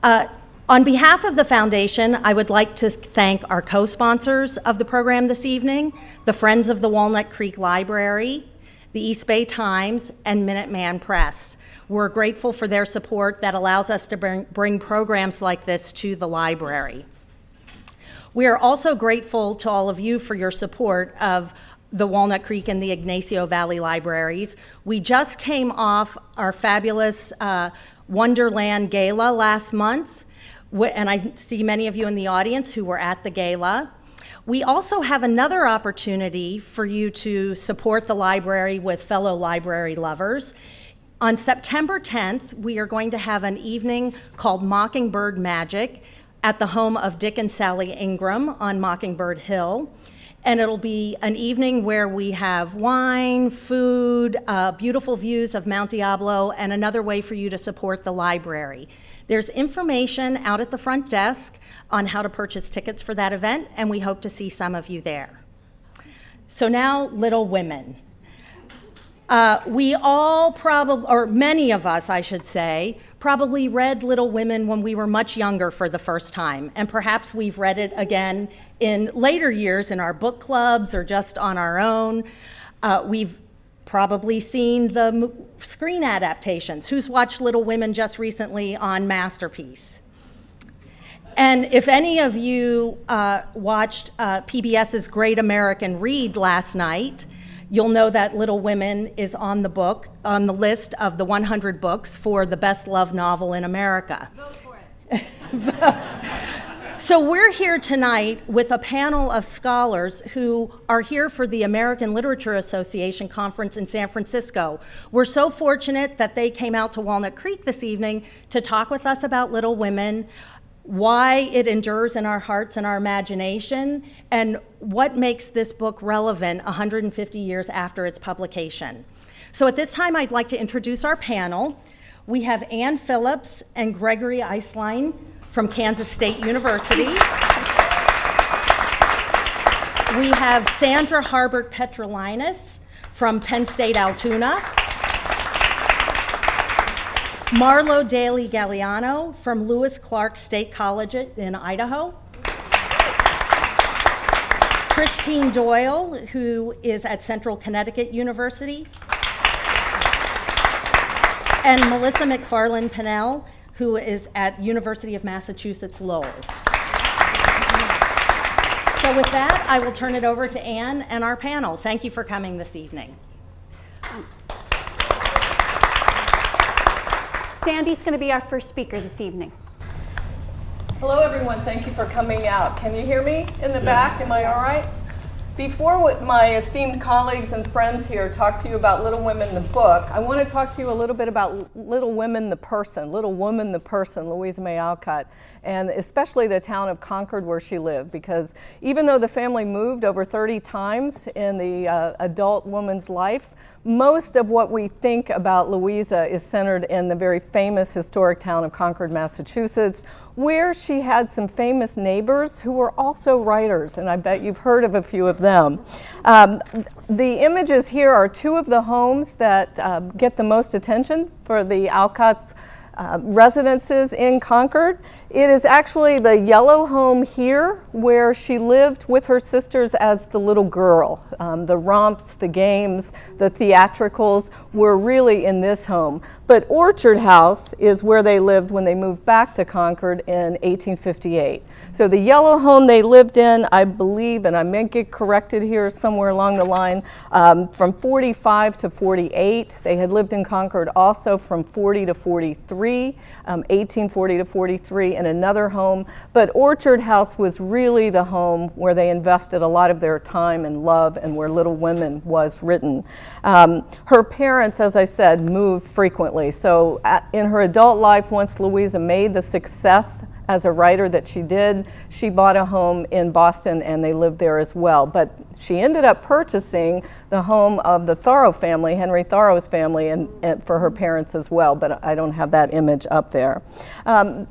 On behalf of the foundation, I would like to thank our co-sponsors of the program this evening, the Friends of the Walnut Creek Library, the East Bay Times, and Minuteman Press. We're grateful for their support that allows us to bring programs like this to the library. We are also grateful to all of you for your support of the Walnut Creek and the Ignacio Valley Libraries. We just came off our fabulous Wonderland Gala last month, and I see many of you in the audience who were at the gala. We also have another opportunity for you to support the library with fellow library lovers. On September 10th, we are going to have an evening called Mockingbird Magic at the home of Dick and Sally Ingram on Mockingbird Hill. And it'll be an evening where we have wine, food, beautiful views of Mount Diablo, and another way for you to support the library. There's information out at the front desk on how to purchase tickets for that event, and we hope to see some of you there. So now, Little Women. We all probably, or many of us, I should say, probably read Little Women when we were much younger for the first time, and perhaps we've read it again in later years in our book clubs or just on our own. We've probably seen the screen adaptations. Who's watched Little Women just recently on Masterpiece? And if any of you watched PBS's Great American Read last night, you'll know that Little Women is on the list of the 100 books for the best loved novel in America. Vote for it. So we're here tonight with a panel of scholars who are here for the American Literature Association conference in San Francisco. We're so fortunate that they came out to Walnut Creek this evening to talk with us about Little Women, why it endures in our hearts and our imagination, and what makes this book relevant 150 years after its publication. So at this time, I'd like to introduce our panel. We have Ann Phillips and Gregory Eiselein from Kansas State University. We have Sandra Harbert Petrolinas from Penn State Altoona. Marlo Daly Galliano from Lewis Clark State College in Idaho. Christine Doyle, who is at Central Connecticut University. And Melissa McFarland Pennell, who is at University of Massachusetts Lowell. So with that, I will turn it over to Ann and our panel. Thank you for coming this evening. Sandy's going to be our first speaker this evening. Hello, everyone. Thank you for coming out. Can you hear me in the back? Am I all right? Before what my esteemed colleagues and friends here talk to you about Little Women, the book, I want to talk to you a little bit about Little Women, the person, Little Woman, the person, Louisa May Alcott, and especially the town of Concord where she lived, because even though the family moved over 30 times in the adult woman's life, most of what we think about Louisa is centered in the very famous historic town of Concord, Massachusetts, where she had some famous neighbors who were also writers, and I bet you've heard of a few of them. The images here are two of the homes that get the most attention for the Alcott's residences in Concord. It is actually the yellow home here where she lived with her sisters as the little girl. The romps, the games, the theatricals were really in this home. But Orchard House is where they lived when they moved back to Concord in 1858. So the yellow home they lived in, I believe, and I may get corrected here somewhere along the line, from 45 to 48. They had lived in Concord also from 40 to 43. 1840 to 43 in another home, but Orchard House was really the home where they invested a lot of their time and love and where Little Women was written. Her parents, as I said, moved frequently, so in her adult life, once Louisa made the success as a writer that she did, she bought a home in Boston and they lived there as well. But she ended up purchasing the home of the Thoreau family, Henry Thoreau's family, and for her parents as well, but I don't have that image up there.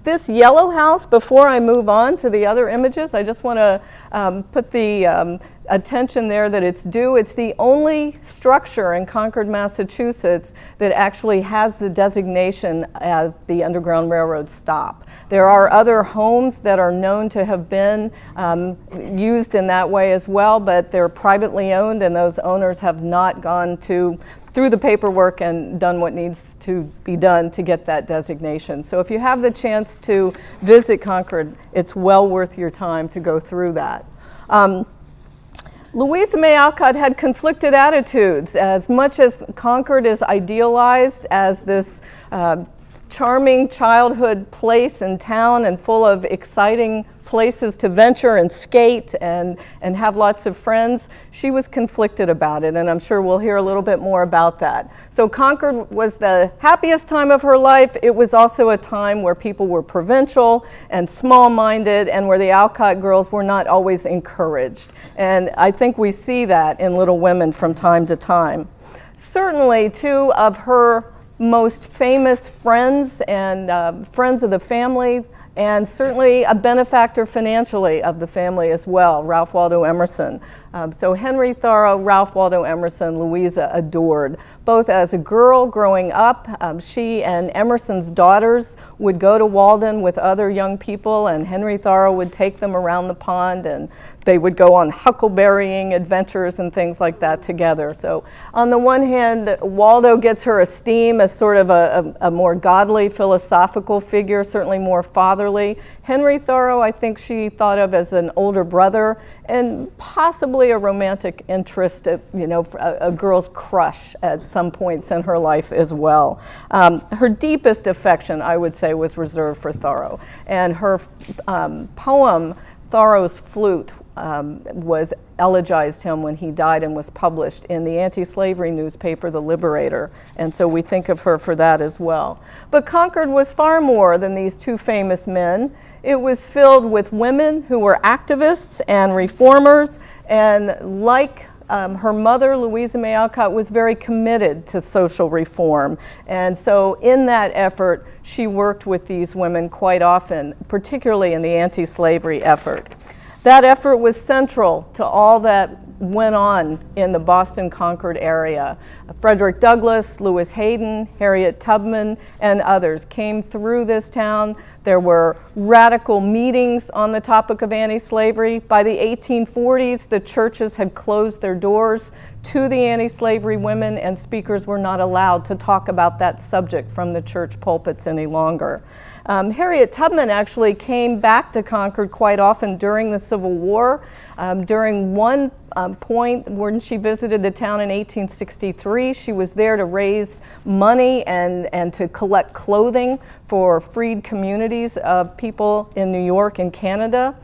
This yellow house, before I move on to the other images, I just want to put the attention there that it's due. It's the only structure in Concord, Massachusetts that actually has the designation as the Underground Railroad stop. There are other homes that are known to have been used in that way as well, but they're privately owned, and those owners have not gone through the paperwork and done what needs to be done to get that designation. So if you have the chance to visit Concord, it's well worth your time to go through that. Louisa May Alcott had conflicted attitudes. As much as Concord is idealized as this charming childhood place and town and full of exciting places to venture and skate and have lots of friends, she was conflicted about it, and I'm sure we'll hear a little bit more about that. So Concord was the happiest time of her life. It was also a time where people were provincial and small-minded, and where the Alcott girls were not always encouraged. And I think we see that in Little Women from time to time. Certainly, two of her most famous friends and friends of the family, and certainly a benefactor financially of the family as well, Ralph Waldo Emerson. So Henry Thoreau, Ralph Waldo Emerson, Louisa adored. Both as a girl growing up, she and Emerson's daughters would go to Walden with other young people, and Henry Thoreau would take them around the pond, and they would go on huckleberrying adventures and things like that together. So on the one hand, Waldo gets her esteem as sort of a more godly, philosophical figure, certainly more fatherly. Henry Thoreau, I think she thought of as an older brother, and possibly a romantic interest, a girl's crush at some points in her life as well. Her deepest affection, I would say, was reserved for Thoreau. And her poem, Thoreau's Flute, was elegized him when he died and was published in the anti-slavery newspaper, The Liberator, and so we think of her for that as well. But Concord was far more than these two famous men. It was filled with women who were activists and reformers, and like her mother, Louisa May Alcott, was very committed to social reform. And so in that effort, she worked with these women quite often, particularly in the anti-slavery effort. That effort was central to all that went on in the Boston-Concord area. Frederick Douglass, Lewis Hayden, Harriet Tubman, and others came through this town. There were radical meetings on the topic of anti-slavery. By the 1840s, the churches had closed their doors to the anti-slavery women, and speakers were not allowed to talk about that subject from the church pulpits any longer. Harriet Tubman actually came back to Concord quite often during the Civil War. During one point when she visited the town in 1863, she was there to raise money and to collect clothing for freed communities of people in New York and Canada.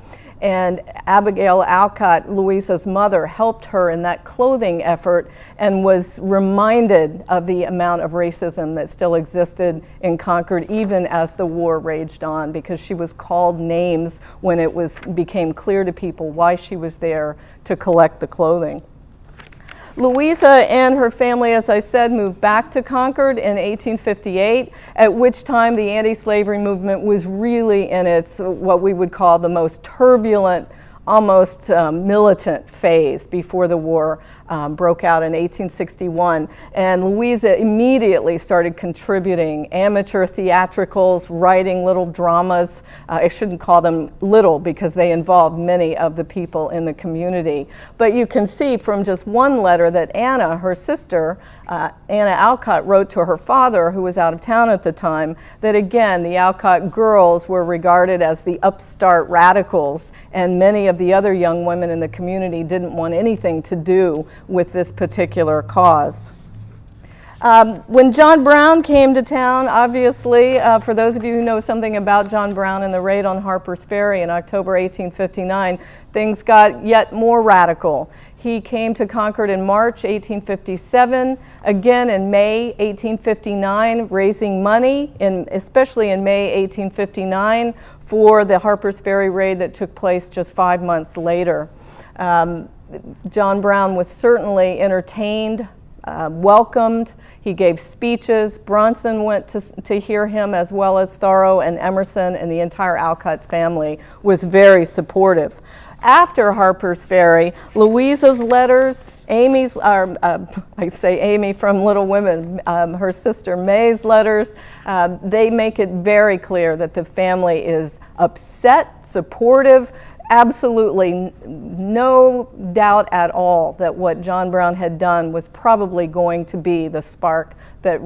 And Abigail Alcott, Louisa's mother, helped her in that clothing effort and was reminded of the amount of racism that still existed in Concord even as the war raged on, because she was called names when it became clear to people why she was there to collect the clothing. Louisa and her family, as I said, moved back to Concord in 1858, at which time the anti-slavery movement was really in its, what we would call, the most turbulent, almost militant phase before the war broke out in 1861. And Louisa immediately started contributing amateur theatricals, writing little dramas. I shouldn't call them little because they involved many of the people in the community. But you can see from just one letter that Anna, her sister, Anna Alcott, wrote to her father, who was out of town at the time, that again, the Alcott girls were regarded as the upstart radicals, and many of the other young women in the community didn't want anything to do with this particular cause. When John Brown came to town, obviously, for those of you who know something about John Brown and the raid on Harper's Ferry in October 1859, things got yet more radical. He came to Concord in March 1857, again in May 1859, raising money, especially in May 1859, for the Harper's Ferry raid that took place just 5 months later. John Brown was certainly entertained, welcomed. He gave speeches. Bronson went to hear him, as well as Thoreau and Emerson, and the entire Alcott family was very supportive. after Harper's Ferry, Louisa's letters, Amy's, I say Amy from Little Women, her sister May's letters, they make it very clear that the family is upset, supportive, absolutely no doubt at all that what John Brown had done was probably going to be the spark that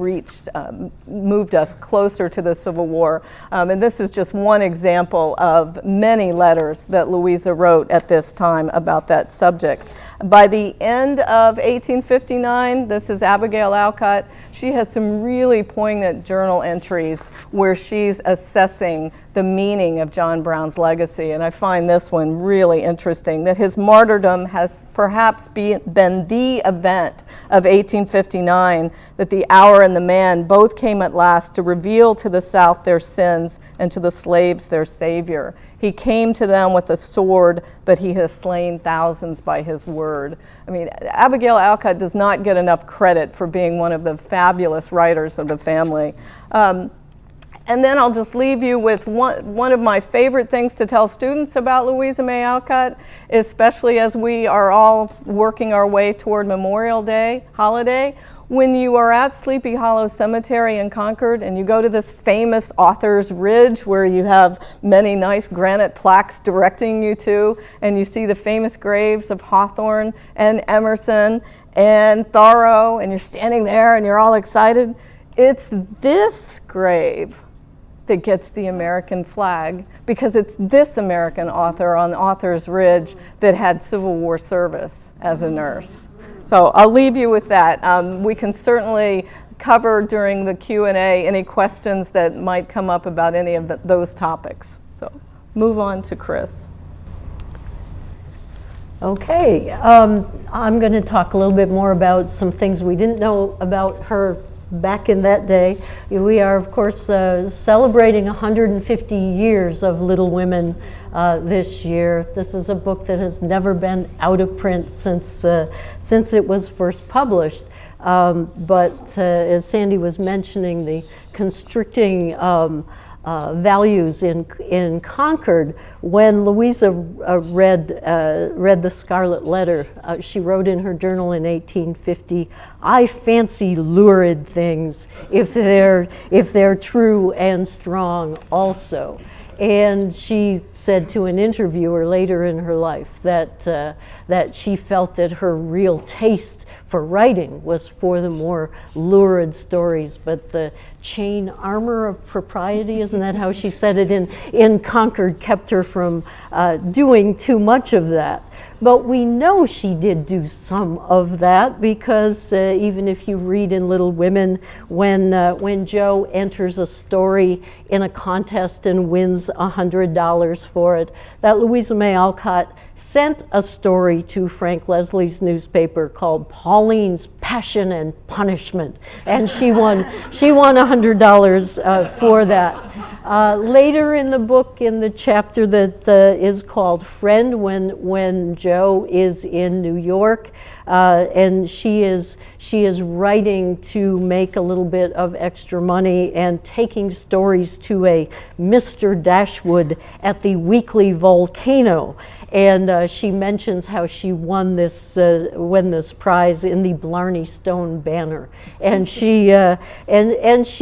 moved us closer to the Civil War. And this is just one example of many letters that Louisa wrote at this time about that subject. By the end of 1859, this is Abigail Alcott, she has some really poignant journal entries where she's assessing the meaning of John Brown's legacy. And I find this one really interesting, that his martyrdom has perhaps been the event of 1859, that the hour and the man both came at last to reveal to the South their sins and to the slaves their Savior. He came to them with a sword, but he has slain thousands by his word. I mean, Abigail Alcott does not get enough credit for being one of the fabulous writers of the family. And then I'll just leave you with one of my favorite things to tell students about Louisa May Alcott, especially as we are all working our way toward Memorial Day holiday. When you are at Sleepy Hollow Cemetery in Concord and you go to this famous Author's Ridge where you have many nice granite plaques directing you to, and you see the famous graves of Hawthorne and Emerson and Thoreau, and you're standing there and you're all excited, it's this grave that gets the American flag, because it's this American author on Author's Ridge that had Civil War service as a nurse. So I'll leave you with that. We can certainly cover during the Q&A any questions that might come up about any of those topics. So move on to Chris. Okay, I'm going to talk a little bit more about some things we didn't know about her back in that day. We are, of course, celebrating 150 years of Little Women this year. This is a book that has never been out of print since it was first published. But as Sandy was mentioning, the constricting values in Concord, when Louisa read the Scarlet Letter, she wrote in her journal in 1850, "I fancy lurid things if they're true and strong also." And she said to an interviewer later in her life that she felt that her real taste for writing was for the more lurid stories, but the chain armor of propriety, isn't that how she said it, in Concord, kept her from doing too much of that. But we know she did do some of that, because even if you read in Little Women, when Joe enters a story in a contest and wins $100 for it, that Louisa May Alcott sent a story to Frank Leslie's newspaper called Pauline's Passion and Punishment, and she won $100 for that. Later in the book, in the chapter that is called Friend, when Joe is in New York, and she is writing to make a little bit of extra money and taking stories to a Mr. Dashwood at the Weekly Volcano. And she mentions how she won this prize in the Blarney Stone Banner, and she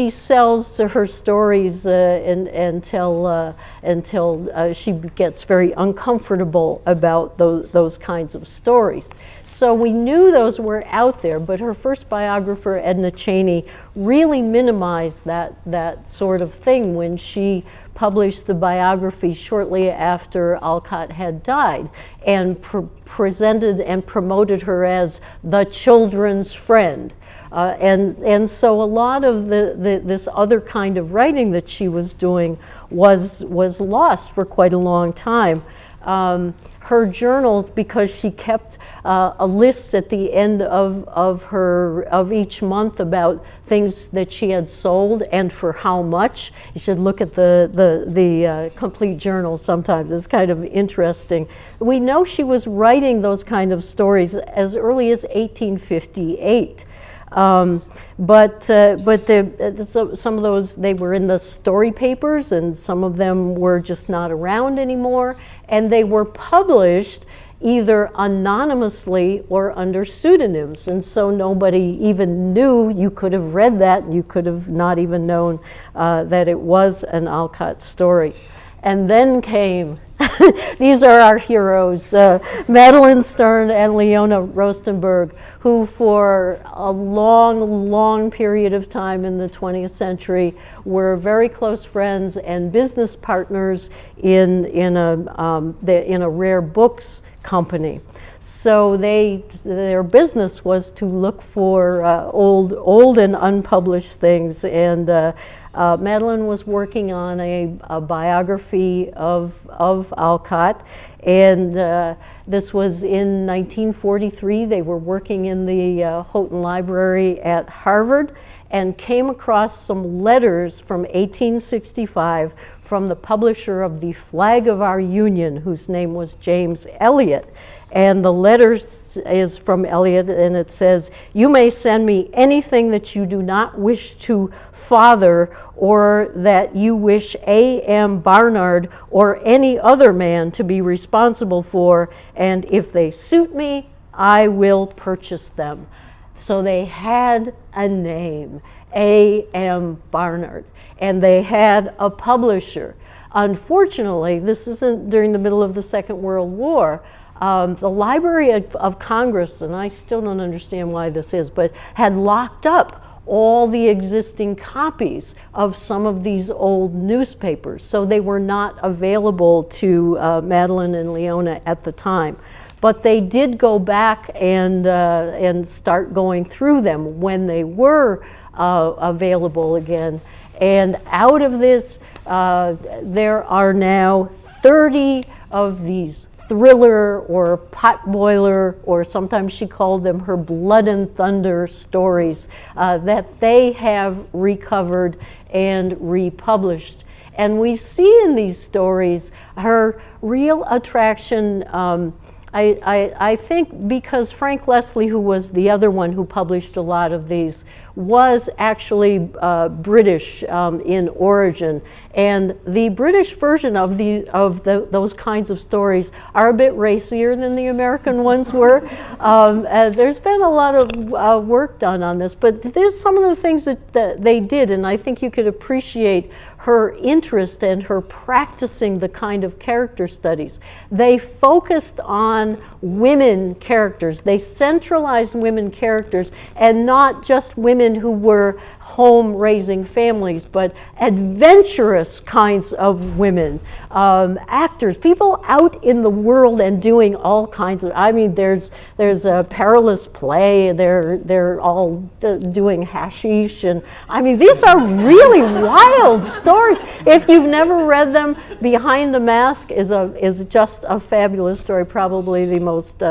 sells her stories until she gets very uncomfortable about those kinds of stories. So we knew those were out there, but her first biographer, Edna Cheney, really minimized that sort of thing when she published the biography shortly after Alcott had died, and presented and promoted her as the children's friend. And so a lot of this other kind of writing that she was doing was lost for quite a long time. Her journals, because she kept a list at the end of each month about things that she had sold and for how much. You should look at the complete journal sometimes. It's kind of interesting. We know she was writing those kind of stories as early as 1858. Some of those, they were in the story papers, and some of them were just not around anymore, and they were published either anonymously or under pseudonyms, and so nobody even knew. You could have read that, and you could have not even known that it was an Alcott story. And then came, these are our heroes, Madeline Stern and Leona Rostenberg, who for a long, long period of time in the 20th century were very close friends and business partners in a rare books company. So their business was to look for old and unpublished things, and Madeline was working on a biography of Alcott, and this was in 1943. They were working in the Houghton Library at Harvard and came across some letters from 1865 from the publisher of The Flag of Our Union, whose name was James Eliot. And the letter is from Eliot, and it says, "You may send me anything that you do not wish to father, or that you wish A.M. Barnard or any other man to be responsible for, and if they suit me, I will purchase them." So they had a name, A.M. Barnard, and they had a publisher. Unfortunately, this isn't during the middle of the Second World War. The Library of Congress, and I still don't understand why this is, but had locked up all the existing copies of some of these old newspapers, so they were not available to Madeline and Leona at the time. But they did go back and start going through them when they were available again. And out of this, there are now 30 of these thriller or potboiler, or sometimes she called them her blood and thunder stories, that they have recovered and republished. And we see in these stories her real attraction, I think, because Frank Leslie, who was the other one who published a lot of these, was actually British in origin, and the British version of those kinds of stories are a bit racier than the American ones were. There's been a lot of work done on this, but there's some of the things that they did, and I think you could appreciate her interest and her practicing the kind of character studies. They focused on women characters. They centralized women characters, and not just women who were home raising families, but adventurous kinds of women, actors, people out in the world and doing all kinds of, I mean, there's a perilous play, they're all doing hashish, and I mean, these are really wild stories. If you've never read them, Behind the Mask is just a fabulous story, probably the most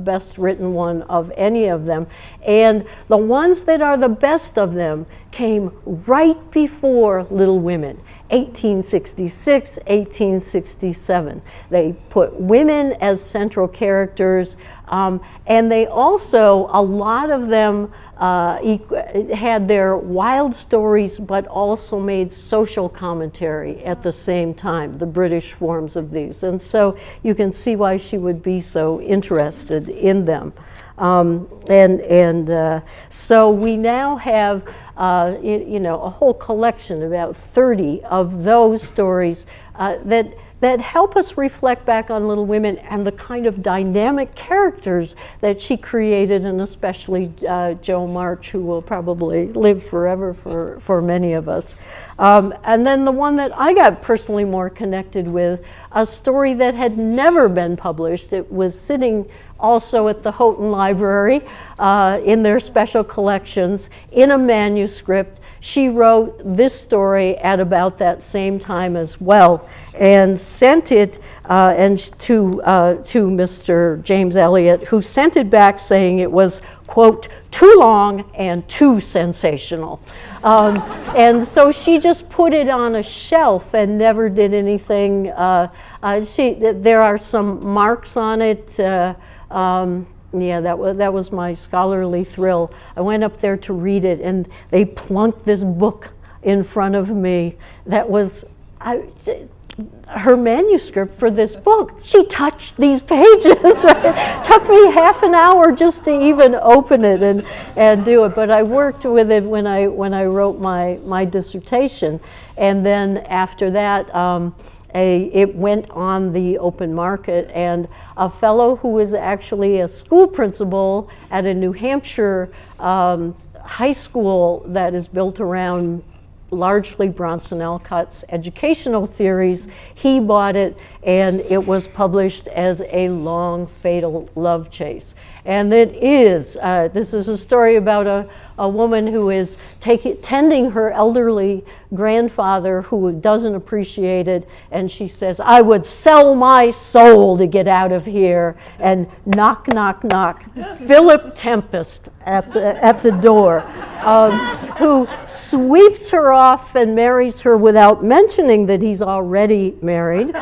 best written one of any of them. And the ones that are the best of them came right before Little Women, 1866, 1867. They put women as central characters, and they also, a lot of them had their wild stories, but also made social commentary at the same time, the British forms of these. And so you can see why she would be so interested in them. So we now have a whole collection, about 30 of those stories that help us reflect back on Little Women and the kind of dynamic characters that she created, and especially Jo March, who will probably live forever for many of us. And then the one that I got personally more connected with, a story that had never been published. It was sitting also at the Houghton Library in their special collections in a manuscript. She wrote this story at about that same time as well, and sent it to Mr. James Eliot, who sent it back saying it was, quote, too long and too sensational. And so she just put it on a shelf and never did anything. There are some marks on it. Yeah, that was my scholarly thrill. I went up there to read it, and they plunked this book in front of me. That was her manuscript for this book. She touched these pages. Right? Took me half an hour just to even open it and do it. But I worked with it when I wrote my dissertation, and then after that. It went on the open market, and a fellow who was actually a school principal at a New Hampshire high school that is built around largely Bronson Alcott's educational theories, he bought it, and it was published as A Long Fatal Love Chase. And it is, this is a story about a woman who is tending her elderly grandfather who doesn't appreciate it, and she says, I would sell my soul to get out of here, and knock, knock, knock, Philip Tempest at the door, who sweeps her off and marries her without mentioning that he's already married.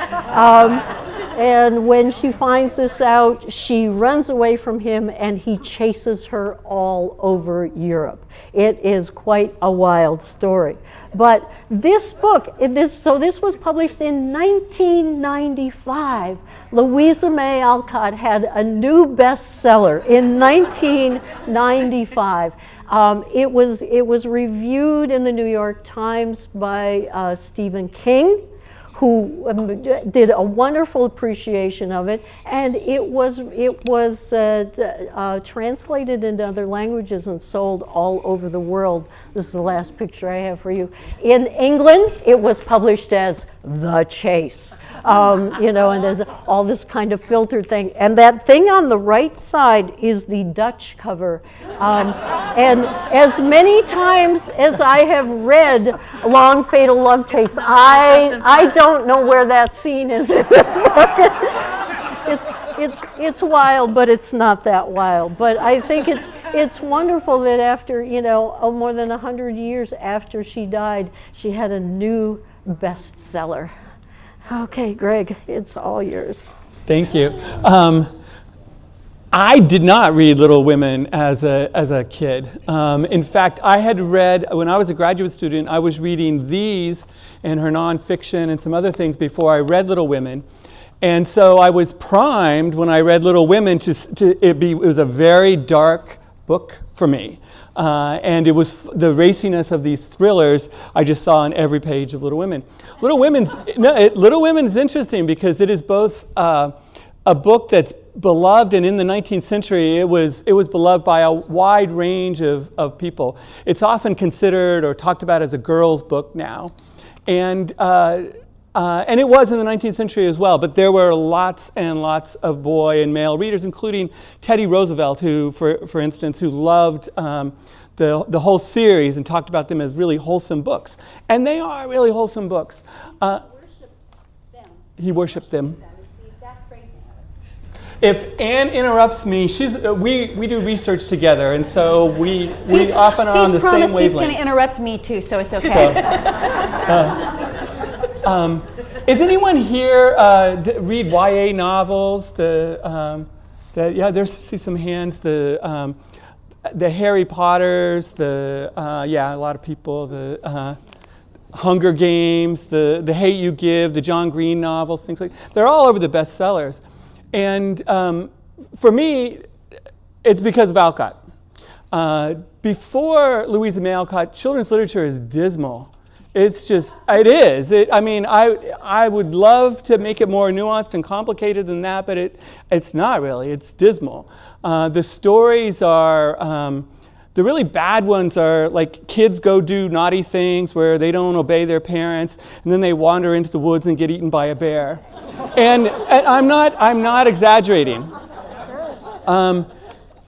And when she finds this out, she runs away from him, and he chases her all over Europe. It is quite a wild story. But this book, this was published in 1995. Louisa May Alcott had a new bestseller in 1995. It was reviewed in the New York Times by Stephen King, who did a wonderful appreciation of it, and it was translated into other languages and sold all over the world. This is the last picture I have for you. In England, it was published as The Chase, and there's all this kind of filtered thing. And that thing on the right side is the Dutch cover. And as many times as I have read Long Fatal Love Chase, I don't know where that scene is in this book. It's wild, but it's not that wild. But I think it's wonderful that after, more than 100 years after she died, she had a new bestseller. Okay, Greg, it's all yours. Thank you. I did not read Little Women as a kid. In fact, I had read, when I was a graduate student, I was reading these and her nonfiction and some other things before I read Little Women. And so I was primed when I read Little Women it was a very dark book for me. And it was the raciness of these thrillers I just saw on every page of Little Women. Little Women's interesting because it is both a book that's beloved, and in the 19th century it was beloved by a wide range of people. It's often considered or talked about as a girl's book now. And it was in the 19th century as well, but there were lots and lots of boy and male readers, including Teddy Roosevelt, who, for instance, who loved the whole series and talked about them as really wholesome books. And they are really wholesome books. He worshipped them. If Anne interrupts me, we do research together, and so we often are on the same wavelength. He's promised he's going to interrupt me too, so it's okay. Is anyone here read YA novels? See some hands. The Harry Potters. A lot of people. The Hunger Games. The Hate You Give. The John Green novels. Things like they're all over the bestsellers. And for me, it's because of Alcott. Before Louisa May Alcott, children's literature is dismal. It is. I would love to make it more nuanced and complicated than that, but it's not really. It's dismal. The stories are, the really bad ones are like kids go do naughty things where they don't obey their parents, and then they wander into the woods and get eaten by a bear. And I'm not exaggerating.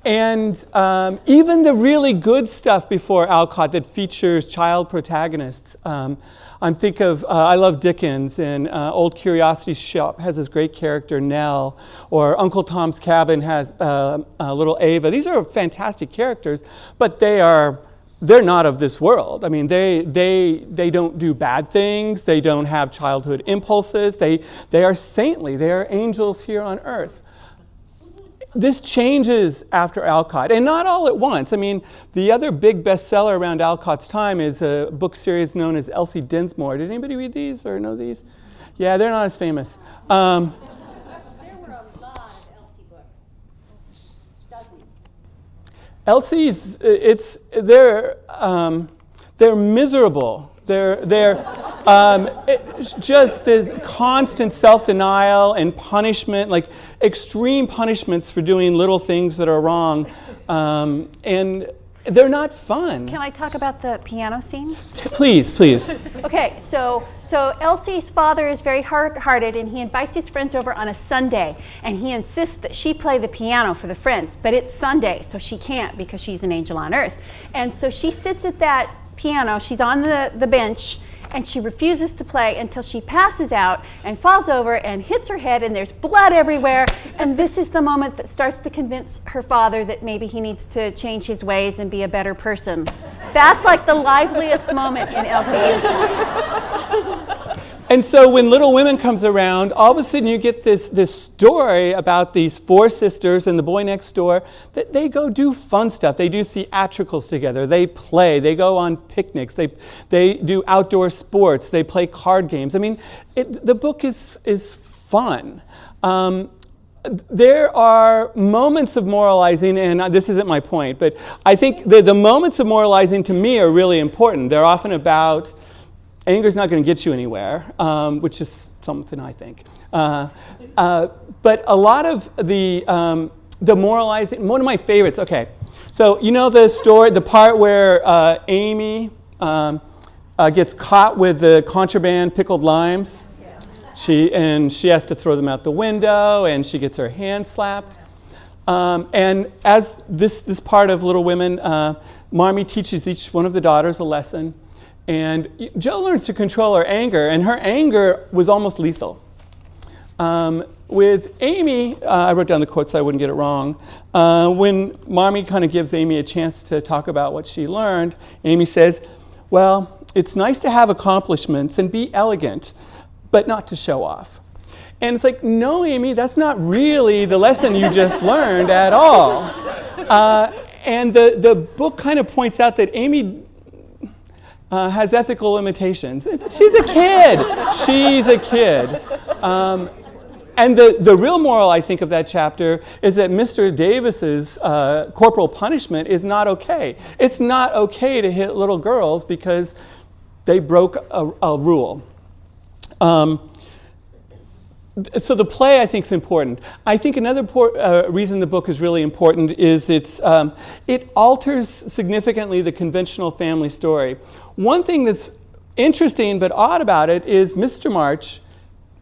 Even the really good stuff before Alcott that features child protagonists. I love Dickens, and Old Curiosity Shop has this great character, Nell, or Uncle Tom's Cabin has little Ava. These are fantastic characters, but they're not of this world. I mean, they don't do bad things. They don't have childhood impulses. They are saintly. They are angels here on earth. this changes after Alcott, and not all at once. I mean, the other big bestseller around Alcott's time is a book series known as Elsie Dinsmore. Did anybody read these or know these? Yeah, they're not as famous. There were a lot of Elsie books. Dozens. Elsie's, they're miserable. It's just this constant self-denial and punishment, like extreme punishments for doing little things that are wrong, and they're not fun. Can I talk about the piano scene? Please. Okay, so Elsie's father is very hard-hearted, and he invites his friends over on a Sunday, and he insists that she play the piano for the friends, but it's Sunday, so she can't because she's an angel on earth. And so she sits at that piano, she's on the bench, and she refuses to play until she passes out and falls over and hits her head, and there's blood everywhere. And this is the moment that starts to convince her father that maybe he needs to change his ways and be a better person. That's like the liveliest moment in Elsie's life. And so when Little Women comes around, all of a sudden you get this story about these four sisters and the boy next door, that they go do fun stuff. They do theatricals together. They play. They go on picnics. They do outdoor sports. They play card games. I mean, the book is fun. There are moments of moralizing, and this isn't my point, but I think the moments of moralizing to me are really important. They're often about anger's not going to get you anywhere, which is something I think. But a lot of the moralizing, one of my favorites, okay. So you know the story, the part where Amy gets caught with the contraband pickled limes? She has to throw them out the window, and she gets her hand slapped. And as this part of Little Women, Marmee teaches each one of the daughters a lesson. And Jo learns to control her anger, and her anger was almost lethal. With Amy, I wrote down the quote so I wouldn't get it wrong. When Marmee kind of gives Amy a chance to talk about what she learned, Amy says, well, it's nice to have accomplishments and be elegant, but not to show off. And it's like, no, Amy, that's not really the lesson you just learned at all. And the book kind of points out that Amy has ethical limitations. She's a kid. And the real moral, I think, of that chapter is that Mr. Davis's corporal punishment is not okay. It's not okay to hit little girls because they broke a rule. So the play, I think, is important. I think another reason the book is really important is it alters significantly the conventional family story. One thing that's interesting but odd about it is Mr. March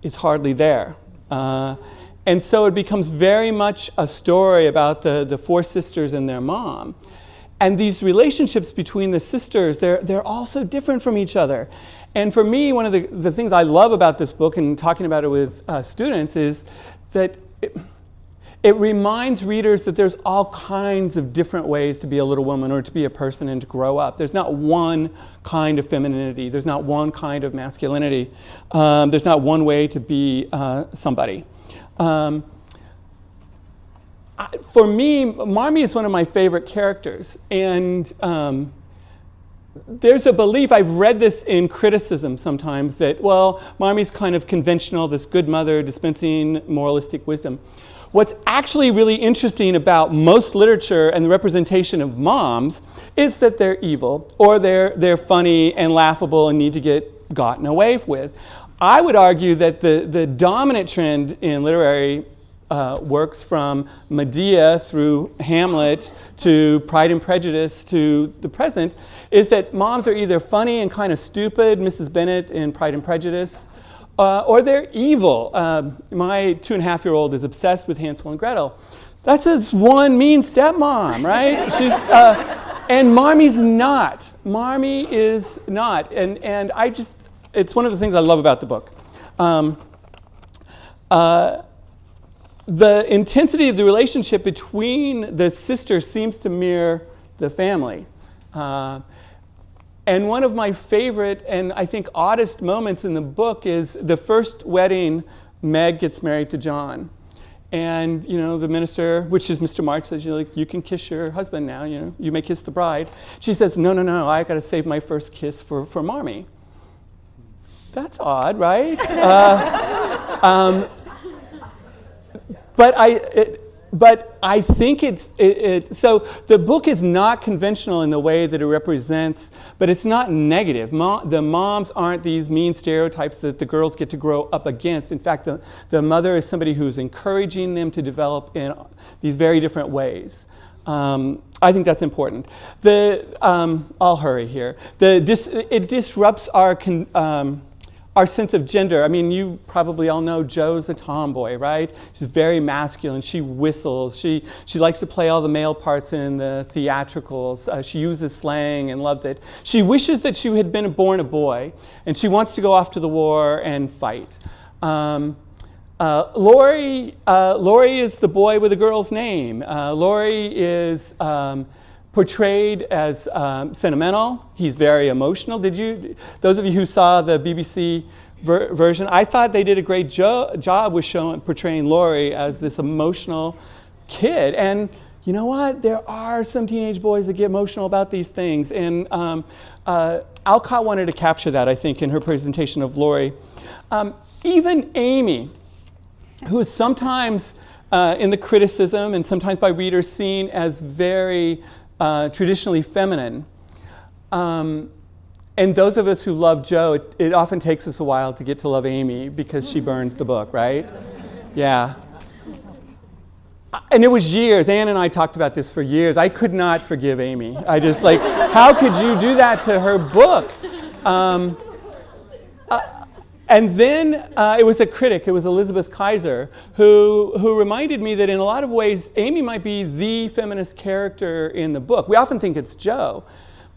is hardly there. And so it becomes very much a story about the four sisters and their mom. And these relationships between the sisters, they're all so different from each other. And for me, one of the things I love about this book and talking about it with students is that it reminds readers that there's all kinds of different ways to be a little woman or to be a person and to grow up. There's not one kind of femininity. There's not one kind of masculinity. There's not one way to be somebody. For me, Marmee is one of my favorite characters. And there's a belief, I've read this in criticism sometimes, that, well, Marmee's kind of conventional, this good mother dispensing moralistic wisdom. What's actually really interesting about most literature and the representation of moms is that they're evil, or they're funny and laughable and need to get gotten away with. I would argue that the dominant trend in literary works from Medea through Hamlet to Pride and Prejudice to the present is that moms are either funny and kind of stupid, Mrs. Bennet in Pride and Prejudice, or they're evil. My 2.5-year-old is obsessed with Hansel and Gretel. That's this one mean stepmom, right? She's and Marmee's not. Marmee is not, and it's one of the things I love about the book. The intensity of the relationship between the sisters seems to mirror the family. And one of my favorite and I think oddest moments in the book is the first wedding Meg gets married to John. And the minister, which is Mr. March, says, you can kiss your husband now. You may kiss the bride. She says, no, I got to save my first kiss for Marmee. That's odd, right? But I think so the book is not conventional in the way that it represents, but it's not negative. The moms aren't these mean stereotypes that the girls get to grow up against. In fact, the mother is somebody who's encouraging them to develop in these very different ways. I think that's important. I'll hurry here. It disrupts our sense of gender. I mean, you probably all know Jo's a tomboy, right? She's very masculine. She whistles. She likes to play all the male parts in the theatricals. She uses slang and loves it. She wishes that she had been born a boy, and she wants to go off to the war and fight. Laurie is the boy with a girl's name. Laurie is portrayed as sentimental. He's very emotional. Those of you who saw the BBC version, I thought they did a great job with portraying Laurie as this emotional kid. And you know what? There are some teenage boys that get emotional about these things. And Alcott wanted to capture that, I think, in her presentation of Laurie. Even Amy, who is sometimes in the criticism and sometimes by readers seen as very traditionally feminine. And those of us who love Jo, it often takes us a while to get to love Amy because she burns the book, right? Yeah. And it was years. Anne and I talked about this for years. I could not forgive Amy. I just how could you do that to her book? And then it was a critic, it was Elizabeth Kaiser, who reminded me that in a lot of ways, Amy might be the feminist character in the book. We often think it's Jo,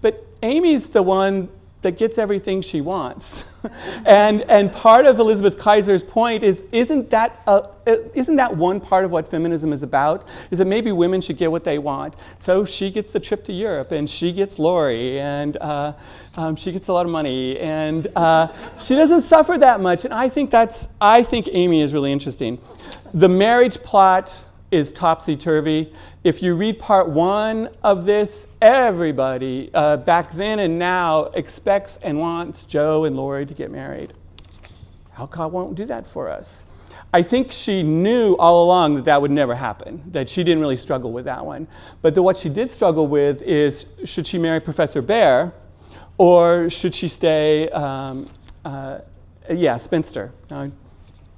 but Amy's the one that gets everything she wants. and part of Elizabeth Kaiser's point is, isn't that one part of what feminism is about? Is that maybe women should get what they want. So she gets the trip to Europe, and she gets Laurie, and she gets a lot of money, and she doesn't suffer that much. And I think Amy is really interesting. The marriage plot is topsy-turvy. If you read part 1 of this, everybody back then and now expects and wants Jo and Laurie to get married. Alcott won't do that for us. I think she knew all along that would never happen, that she didn't really struggle with that one. But what she did struggle with is, should she marry Professor Bear, or should she stay, spinster. I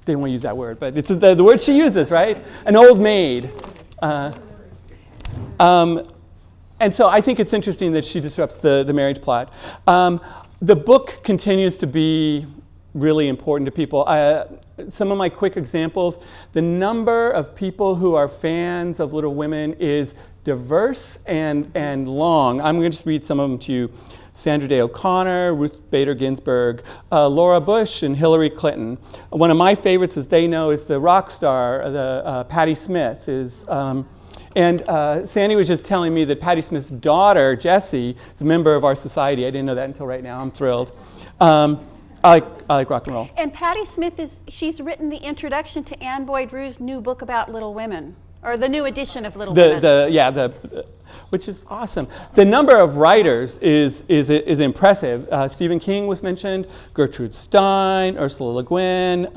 didn't want to use that word, but it's the word she uses, right? An old maid. And so I think it's interesting that she disrupts the marriage plot. The book continues to be really important to people. Some of my quick examples, the number of people who are fans of Little Women is diverse and long. I'm going to just read some of them to you. Sandra Day O'Connor, Ruth Bader Ginsburg, Laura Bush, and Hillary Clinton. One of my favorites, as they know, is the rock star, Patti Smith. And Sandy was just telling me that Patti Smith's daughter, Jessie, is a member of our society. I didn't know that until right now. I'm thrilled. I like rock and roll. And Patti Smith she's written the introduction to Anne Boyd Rue's new book about Little Women, or the new edition of Little Women. Which is awesome. The number of writers is impressive. Stephen King was mentioned, Gertrude Stein, Ursula Le Guin,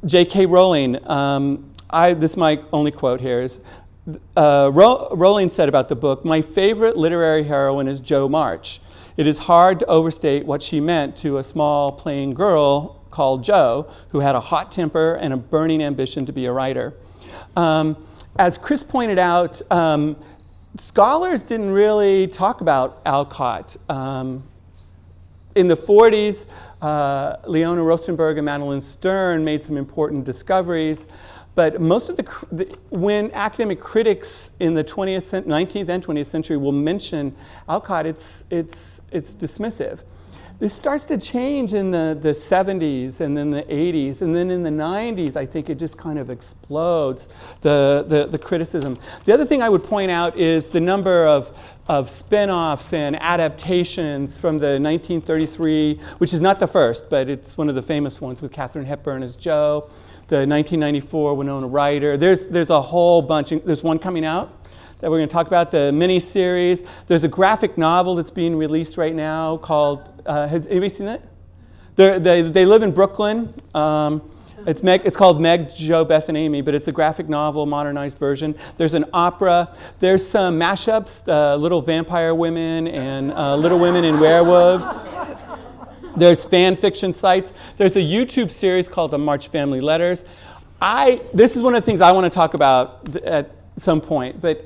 J.K. Rowling. This is my only quote here. Is Rowling said about the book, "My favorite literary heroine is Jo March. It is hard to overstate what she meant to a small, plain girl called Jo, who had a hot temper and a burning ambition to be a writer." As Chris pointed out, scholars didn't really talk about Alcott. In the 40s, Leona Rostenberg and Madeline Stern made some important discoveries, but most of when academic critics in the 19th and 20th century will mention Alcott, it's dismissive. this starts to change in the 70s and then the 80s, and then in the 90s, I think it just kind of explodes, the criticism. The other thing I would point out is the number of spin-offs and adaptations from the 1933, which is not the first, but it's one of the famous ones with Katharine Hepburn as Jo, the 1994 Winona Ryder. There's a whole bunch. There's one coming out that we're going to talk about, the mini-series. There's a graphic novel that's being released right now called, has anybody seen it? They live in Brooklyn. It's called Meg, Jo, Beth, and Amy, but it's a graphic novel, modernized version. There's an opera. There's some mashups, Little Vampire Women and Little Women and Werewolves. There's fan fiction sites. There's a YouTube series called The March Family Letters. This is one of the things I want to talk about at some point, but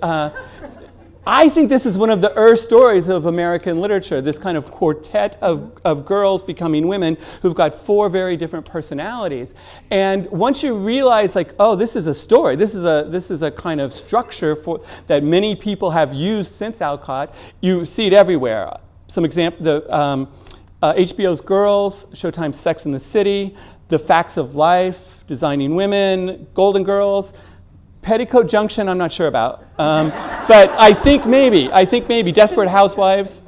I think this is one of the stories of American literature, this kind of quartet of girls becoming women who've got 4 very different personalities. And once you realize, like, oh, this is a story, this is a kind of structure that many people have used since Alcott, you see it everywhere. Some example, HBO's Girls, Showtime's Sex and the City, The Facts of Life, Designing Women, Golden Girls, Petticoat Junction, I'm not sure about. But I think maybe, Desperate Housewives.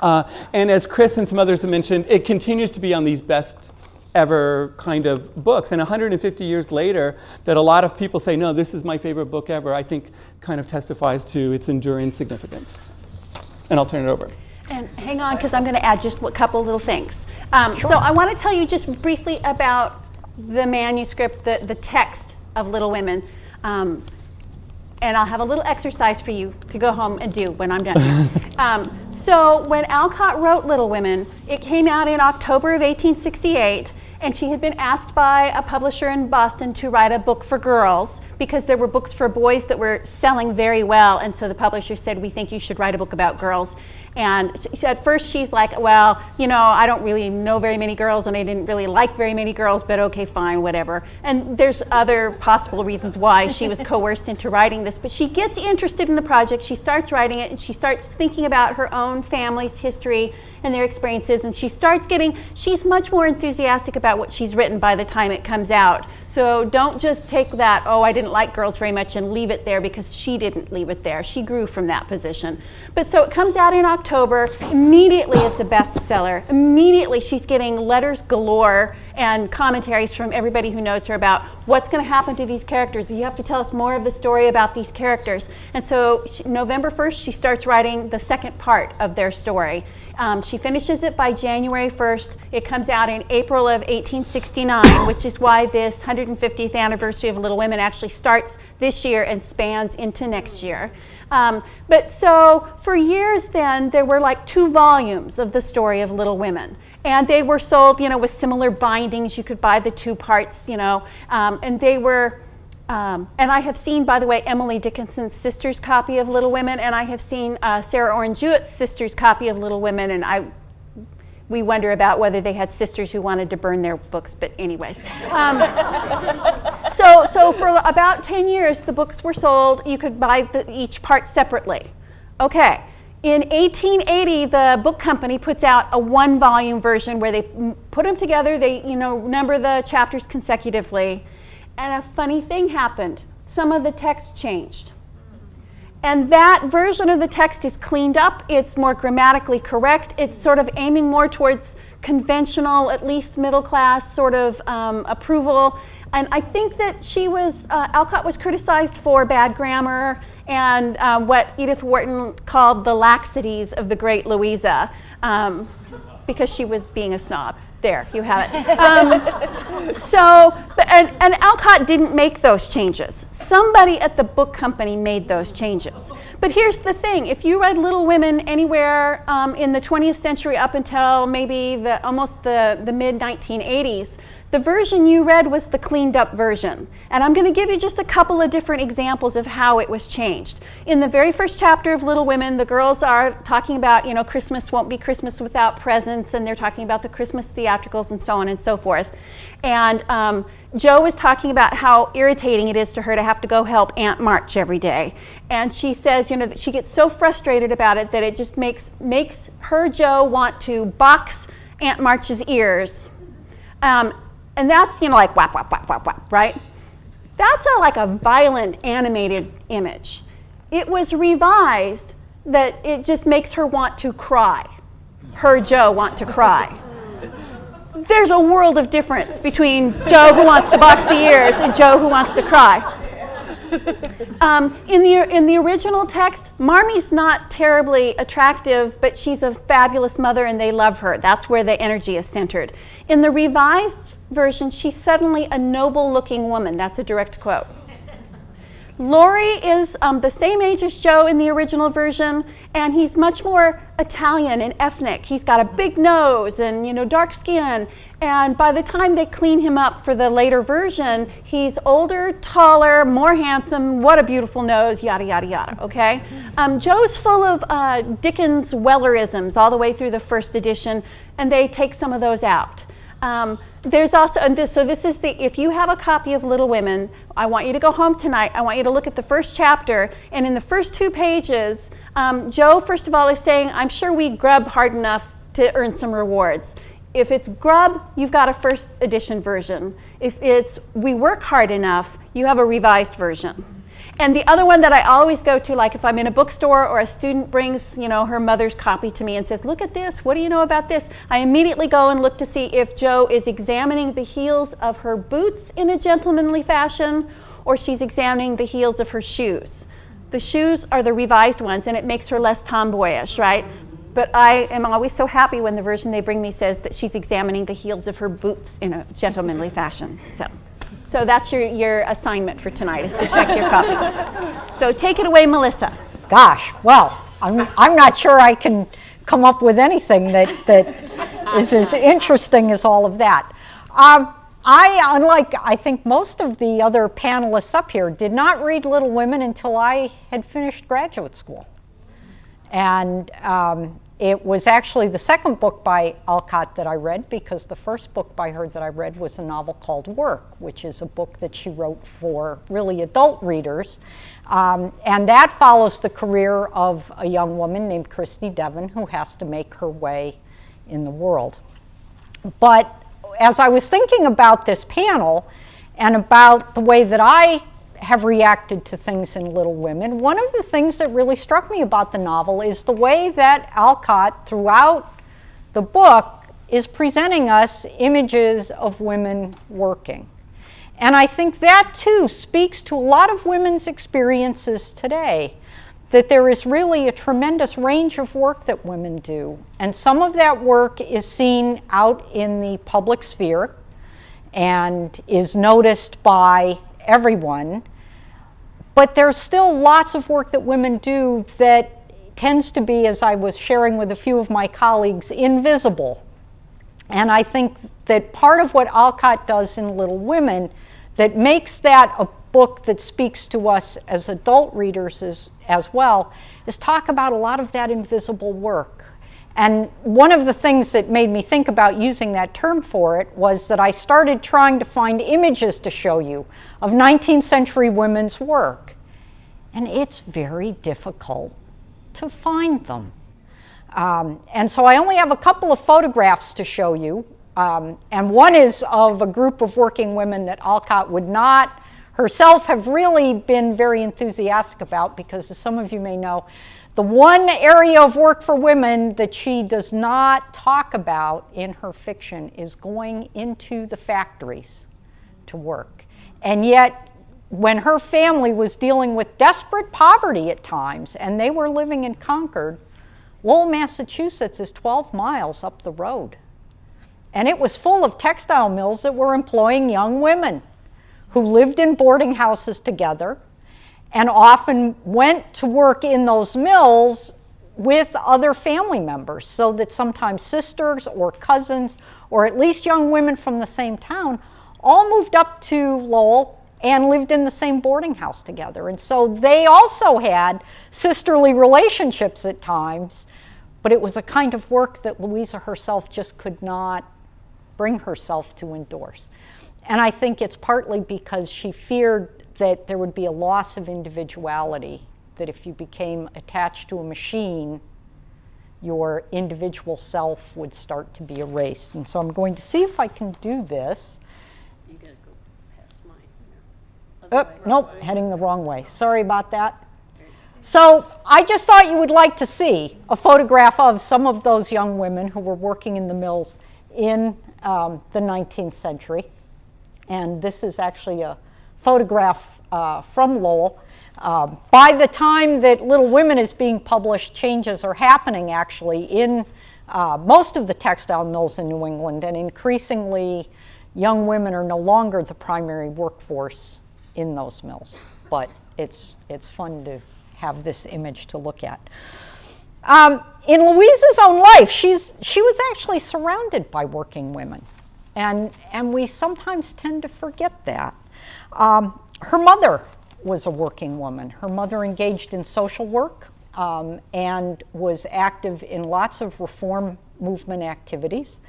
And as Chris and some others have mentioned, it continues to be on these best ever kind of books. And 150 years later, that a lot of people say, no, this is my favorite book ever, I think kind of testifies to its enduring significance. And I'll turn it over. And hang on, because I'm going to add just a couple little things. So I want to tell you just briefly about the manuscript, the text of Little Women. And I'll have a little exercise for you to go home and do when I'm done. So when Alcott wrote Little Women, it came out in October of 1868, and she had been asked by a publisher in Boston to write a book for girls because there were books for boys that were selling very well, and so the publisher said, we think you should write a book about girls. And at first she's like, well, you know, I don't really know very many girls and I didn't really like very many girls, but okay, fine, whatever. And there's other possible reasons why she was coerced into writing this, but she gets interested in the project, she starts writing it, and she starts thinking about her own family's history and their experiences, and she's much more enthusiastic about what she's written by the time it comes out. So don't just take that, oh, I didn't like girls very much, and leave it there, because she didn't leave it there. She grew from that position. But so it comes out in October. Immediately it's a bestseller. Immediately she's getting letters galore and commentaries from everybody who knows her about what's going to happen to these characters. You have to tell us more of the story about these characters. And so November 1st, she starts writing the second part of their story. She finishes it by January 1st. It comes out in April of 1869, which is why this 150th anniversary of Little Women actually starts this year and spans into next year. But so for years then, there were like 2 volumes of the story of Little Women. And they were sold, you know, with similar bindings. You could buy the 2 parts, you know, and they were, and I have seen, by the way, Emily Dickinson's sister's copy of Little Women, and I have seen Sarah Orne Jewett's sister's copy of Little Women, and we wonder about whether they had sisters who wanted to burn their books, but anyways. So for about 10 years, the books were sold. You could buy each part separately. Okay. In 1880, the book company puts out a 1-volume version where they put them together, they, you know, number the chapters consecutively, and a funny thing happened. Some of the text changed. And that version of the text is cleaned up, it's more grammatically correct, it's sort of aiming more towards conventional, at least middle class sort of approval. And I think that Alcott was criticized for bad grammar and what Edith Wharton called the laxities of the great Louisa, because she was being a snob. There, you have it. And Alcott didn't make those changes. Somebody at the book company made those changes. But here's the thing, if you read Little Women anywhere in the 20th century up until maybe almost the mid-1980s, The version you read was the cleaned up version. And I'm going to give you just a couple of different examples of how it was changed. In the very first chapter of Little Women, the girls are talking about, you know, Christmas won't be Christmas without presents, and they're talking about the Christmas theatricals and so on and so forth. And Jo is talking about how irritating it is to her to have to go help Aunt March every day. And she says, you know, that she gets so frustrated about it that it just makes her, Jo, want to box Aunt March's ears. And that's, you know, like whap, whap, whap, whap, whap, right? That's like a violent animated image. It was revised that it just makes her want to cry. Her, Jo, want to cry. There's a world of difference between Jo who wants to box the ears and Jo who wants to cry. In the original text, Marmee's not terribly attractive, but she's a fabulous mother and they love her. That's where the energy is centered. In the revised version, she's suddenly a noble-looking woman. That's a direct quote. Laurie is the same age as Jo in the original version, and he's much more Italian and ethnic. He's got a big nose and, you know, dark skin. And by the time they clean him up for the later version, he's older, taller, more handsome. What a beautiful nose, yada, yada, yada, okay? Jo's full of Dickens Wellerisms all the way through the first edition, and they take some of those out. There's also, so this is if you have a copy of Little Women, I want you to go home tonight. I want you to look at the first chapter, and in the first 2 pages, Jo, first of all, is saying, I'm sure we grub hard enough to earn some rewards. If it's grub, you've got a first edition version. If it's we work hard enough, you have a revised version. And the other one that I always go to, like if I'm in a bookstore or a student brings, you know, her mother's copy to me and says, look at this, what do you know about this? I immediately go and look to see if Jo is examining the heels of her boots in a gentlemanly fashion, or she's examining the heels of her shoes. The shoes are the revised ones, and it makes her less tomboyish, right? But I am always so happy when the version they bring me says that she's examining the heels of her boots in a gentlemanly fashion. So that's your assignment for tonight, is to check your copies. So take it away, Melissa. Gosh, well, I'm not sure I can come up with anything that is as interesting as all of that. Unlike I think most of the other panelists up here, did not read Little Women until I had finished graduate school. And it was actually the second book by Alcott that I read, because the first book by her that I read was a novel called Work, which is a book that she wrote for really adult readers. And that follows the career of a young woman named Christy Devon, who has to make her way in the world. But as I was thinking about this panel and about the way that I have reacted to things in Little Women, one of the things that really struck me about the novel is the way that Alcott, throughout the book, is presenting us images of women working. And I think that, too, speaks to a lot of women's experiences today, that there is really a tremendous range of work that women do. And some of that work is seen out in the public sphere and is noticed by everyone. But there's still lots of work that women do that tends to be, as I was sharing with a few of my colleagues, invisible. And I think that part of what Alcott does in Little Women that makes that a book that speaks to us as adult readers as well is talk about a lot of that invisible work. And one of the things that made me think about using that term for it was that I started trying to find images to show you of 19th century women's work. And it's very difficult to find them. And so I only have a couple of photographs to show you. And one is of a group of working women that Alcott would not herself have really been very enthusiastic about, because as some of you may know, the one area of work for women that she does not talk about in her fiction is going into the factories to work. And yet, when her family was dealing with desperate poverty at times, and they were living in Concord, Lowell, Massachusetts is 12 miles up the road. And it was full of textile mills that were employing young women who lived in boarding houses together and often went to work in those mills with other family members, so that sometimes sisters or cousins or at least young women from the same town, all moved up to Lowell and lived in the same boarding house together. And so they also had sisterly relationships at times, but it was a kind of work that Louisa herself just could not bring herself to endorse. And I think it's partly because she feared that there would be a loss of individuality, that if you became attached to a machine, your individual self would start to be erased. And so I'm going to see if I can do this. You gotta go past mine. Oh, nope, heading the wrong way. Sorry about that. So I just thought you would like to see a photograph of some of those young women who were working in the mills in the 19th century. And this is actually a photograph from Lowell. By the time that Little Women is being published, changes are happening actually in most of the textile mills in New England, and increasingly young women are no longer the primary workforce in those mills. But it's fun to have this image to look at. In Louisa's own life, she was actually surrounded by working women, and we sometimes tend to forget that. Her mother was a working woman. Her mother engaged in social work and was active in lots of reform movement activities.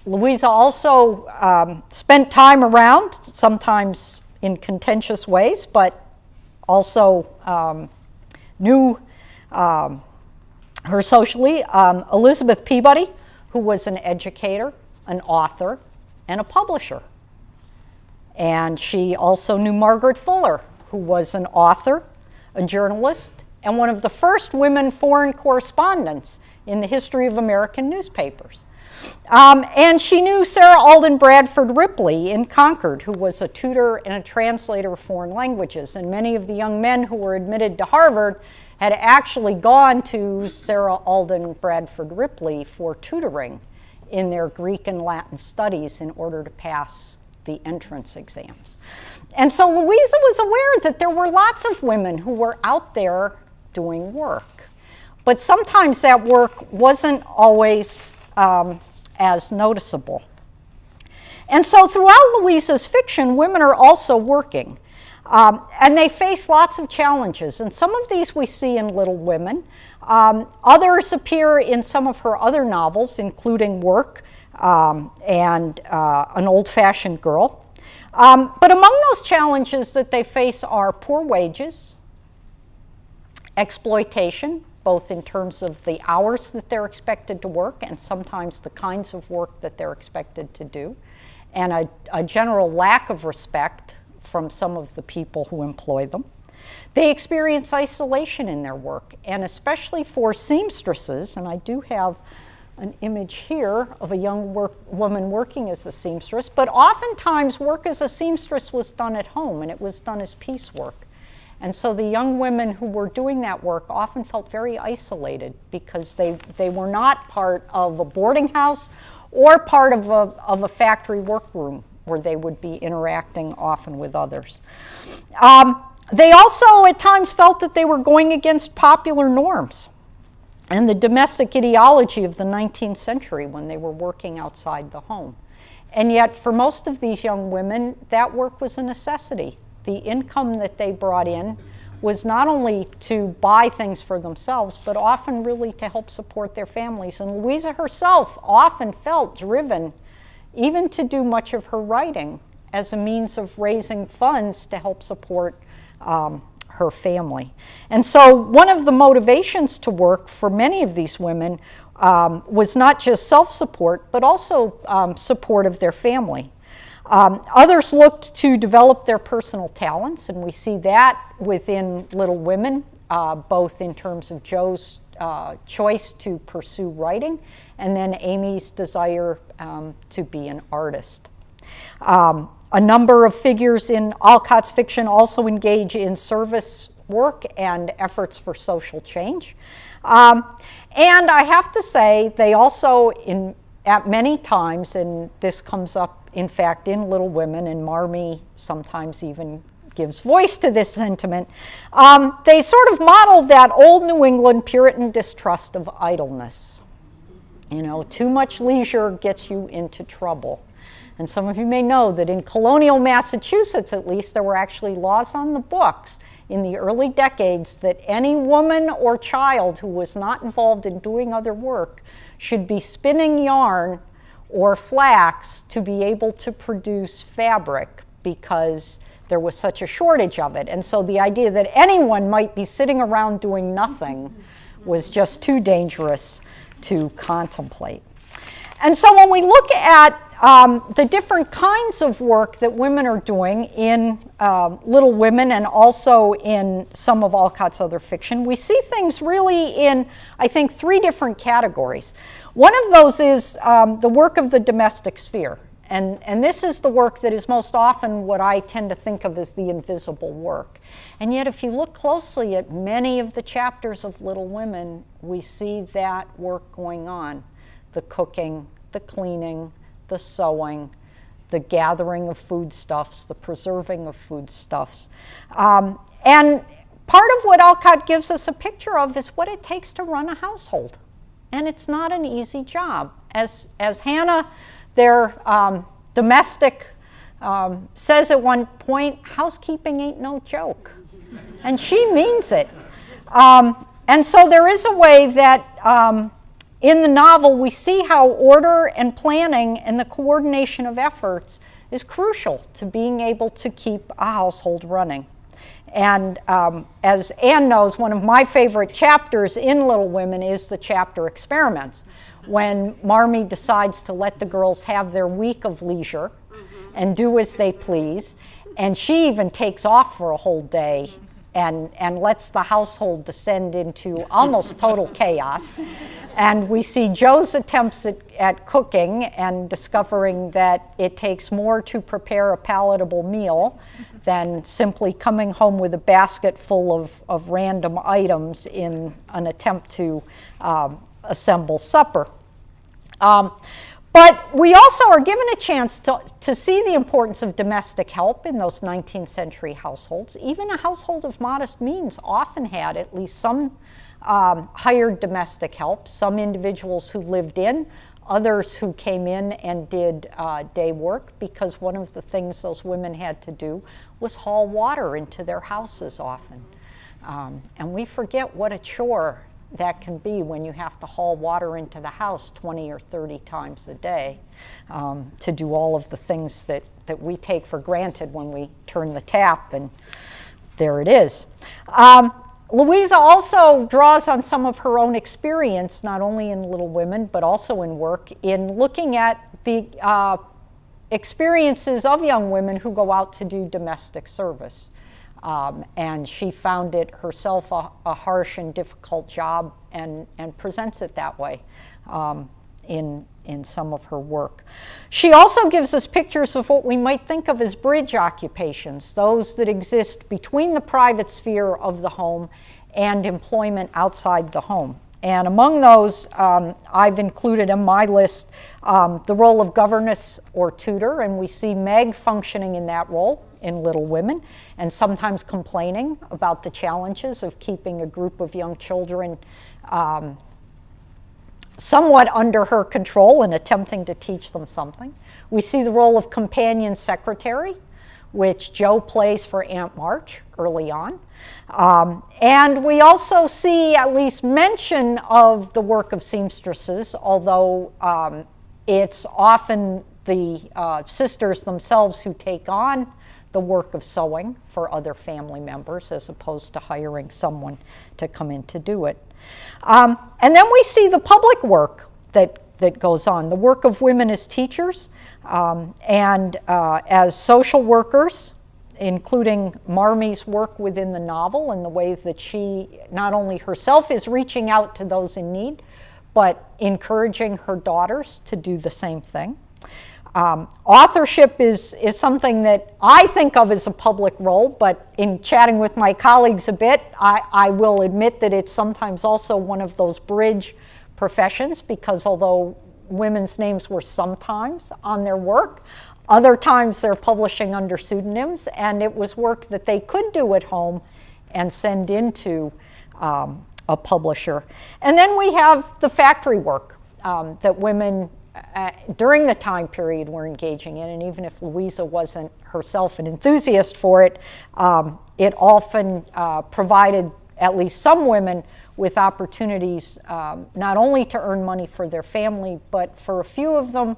Louisa also spent time around, sometimes in contentious ways, but also knew her socially. Elizabeth Peabody, who was an educator, an author, and a publisher. And she also knew Margaret Fuller, who was an author, a journalist, and one of the first women foreign correspondents in the history of American newspapers. And she knew Sarah Alden Bradford Ripley in Concord, who was a tutor and a translator of foreign languages. And many of the young men who were admitted to Harvard had actually gone to Sarah Alden Bradford Ripley for tutoring in their Greek and Latin studies in order to pass the entrance exams. And so Louisa was aware that there were lots of women who were out there doing work. But sometimes that work wasn't always as noticeable. And so throughout Louisa's fiction, women are also working. And they face lots of challenges. And some of these we see in Little Women. Others appear in some of her other novels, including Work and An Old-Fashioned Girl. But among those challenges that they face are poor wages, exploitation, both in terms of the hours that they're expected to work and sometimes the kinds of work that they're expected to do, and a general lack of respect from some of the people who employ them. They experience isolation in their work, and especially for seamstresses, and I do have an image here of a young woman working as a seamstress, but oftentimes work as a seamstress was done at home, and it was done as piecework. And so the young women who were doing that work often felt very isolated because they were not part of a boarding house or part of a factory workroom where they would be interacting often with others. They also at times felt that they were going against popular norms and the domestic ideology of the 19th century when they were working outside the home. And yet for most of these young women, that work was a necessity. The income that they brought in was not only to buy things for themselves, but often really to help support their families. And Louisa herself often felt driven even to do much of her writing as a means of raising funds to help support her family. And so one of the motivations to work for many of these women was not just self-support, but also support of their family. Others looked to develop their personal talents, and we see that within Little Women, both in terms of Jo's choice to pursue writing and then Amy's desire to be an artist. A number of figures in Alcott's fiction also engage in service work and efforts for social change. And I have to say, they also, at many times, and this comes up in fact in Little Women, and Marmee sometimes even gives voice to this sentiment, they sort of modeled that old New England Puritan distrust of idleness. You know, too much leisure gets you into trouble. And some of you may know that in colonial Massachusetts, at least, there were actually laws on the books in the early decades that any woman or child who was not involved in doing other work should be spinning yarn or flax to be able to produce fabric, because there was such a shortage of it. And so the idea that anyone might be sitting around doing nothing was just too dangerous to contemplate. And so when we look at the different kinds of work that women are doing in Little Women and also in some of Alcott's other fiction, we see things really in, I think, 3 different categories. One of those is the work of the domestic sphere. And this is the work that is most often what I tend to think of as the invisible work. And yet, if you look closely at many of the chapters of Little Women, we see that work going on. The cooking, the cleaning, the sewing, the gathering of foodstuffs, the preserving of foodstuffs. And part of what Alcott gives us a picture of is what it takes to run a household. And it's not an easy job. As Hannah, their domestic, says at one point, housekeeping ain't no joke. And she means it. And so there is a way that in the novel we see how order and planning and the coordination of efforts is crucial to being able to keep a household running. And as Anne knows, one of my favorite chapters in Little Women is the chapter Experiments, when Marmee decides to let the girls have their week of leisure and do as they please. And she even takes off for a whole day and lets the household descend into almost total chaos. And we see Jo's attempts at cooking and discovering that it takes more to prepare a palatable meal than simply coming home with a basket full of random items in an attempt to assemble supper. But we also are given a chance to see the importance of domestic help in those 19th century households. Even a household of modest means often had at least some hired domestic help, some individuals who lived in, others who came in and did day work, because one of the things those women had to do was haul water into their houses often. And we forget what a chore that can be when you have to haul water into the house 20 or 30 times a day to do all of the things that we take for granted when we turn the tap and there it is. Louisa also draws on some of her own experience, not only in Little Women, but also in work, in looking at the experiences of young women who go out to do domestic service. And she found it herself a harsh and difficult job and presents it that way in some of her work. She also gives us pictures of what we might think of as bridge occupations, those that exist between the private sphere of the home and employment outside the home. And among those, I've included in my list the role of governess or tutor, and we see Meg functioning in that role in Little Women, and sometimes complaining about the challenges of keeping a group of young children somewhat under her control and attempting to teach them something. We see the role of companion secretary, which Jo plays for Aunt March early on. And we also see at least mention of the work of seamstresses, although it's often the sisters themselves who take on the work of sewing for other family members as opposed to hiring someone to come in to do it. And then we see the public work that goes on, the work of women as teachers and as social workers, including Marmee's work within the novel and the way that she not only herself is reaching out to those in need, but encouraging her daughters to do the same thing. Authorship is something that I think of as a public role, but in chatting with my colleagues a bit, I will admit that it's sometimes also one of those bridge professions, because although women's names were sometimes on their work, other times they're publishing under pseudonyms, and it was work that they could do at home and send into a publisher. And then we have the factory work that women during the time period were engaging in, and even if Louisa wasn't herself an enthusiast for it, it often provided at least some women with opportunities not only to earn money for their family, but for a few of them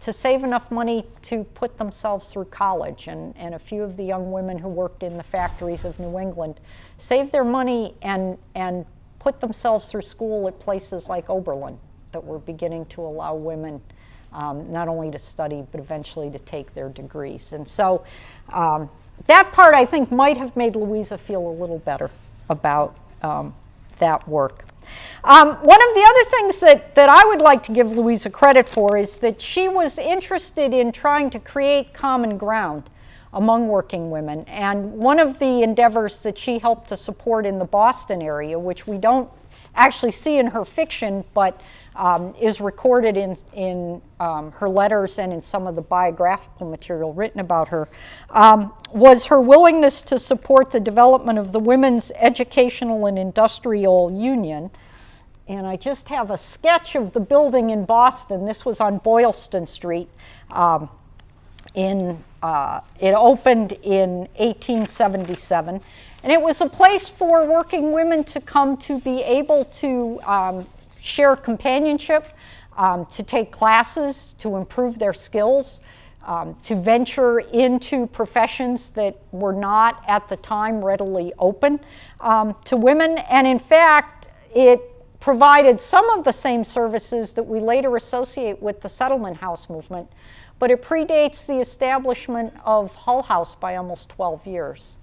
to save enough money to put themselves through college. And a few of the young women who worked in the factories of New England saved their money and put themselves through school at places like Oberlin that were beginning to allow women not only to study, but eventually to take their degrees. And so that part, I think, might have made Louisa feel a little better about that work. One of the other things that I would like to give Louisa credit for is that she was interested in trying to create common ground among working women. And one of the endeavors that she helped to support in the Boston area, which we don't actually see in her fiction, but is recorded in her letters and in some of the biographical material written about her, was her willingness to support the development of the Women's Educational and Industrial Union. And I just have a sketch of the building in Boston. This was on Boylston Street. It opened in 1877. And it was a place for working women to come to be able to share companionship, to take classes, to improve their skills, to venture into professions that were not at the time readily open to women. And in fact, it provided some of the same services that we later associate with the settlement house movement, but it predates the establishment of Hull House by almost 12 years.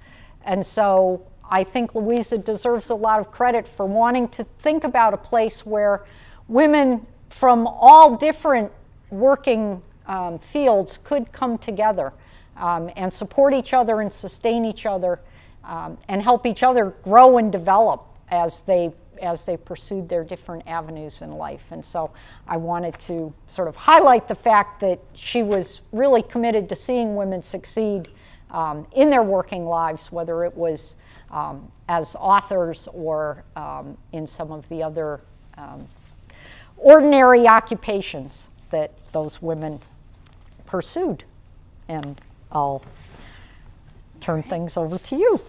And so I think Louisa deserves a lot of credit for wanting to think about a place where women from all different working fields could come together and support each other and sustain each other and help each other grow and develop as they pursued their different avenues in life. And so I wanted to sort of highlight the fact that she was really committed to seeing women succeed in their working lives, whether it was as authors or in some of the other ordinary occupations that those women pursued. And I'll turn things over to you.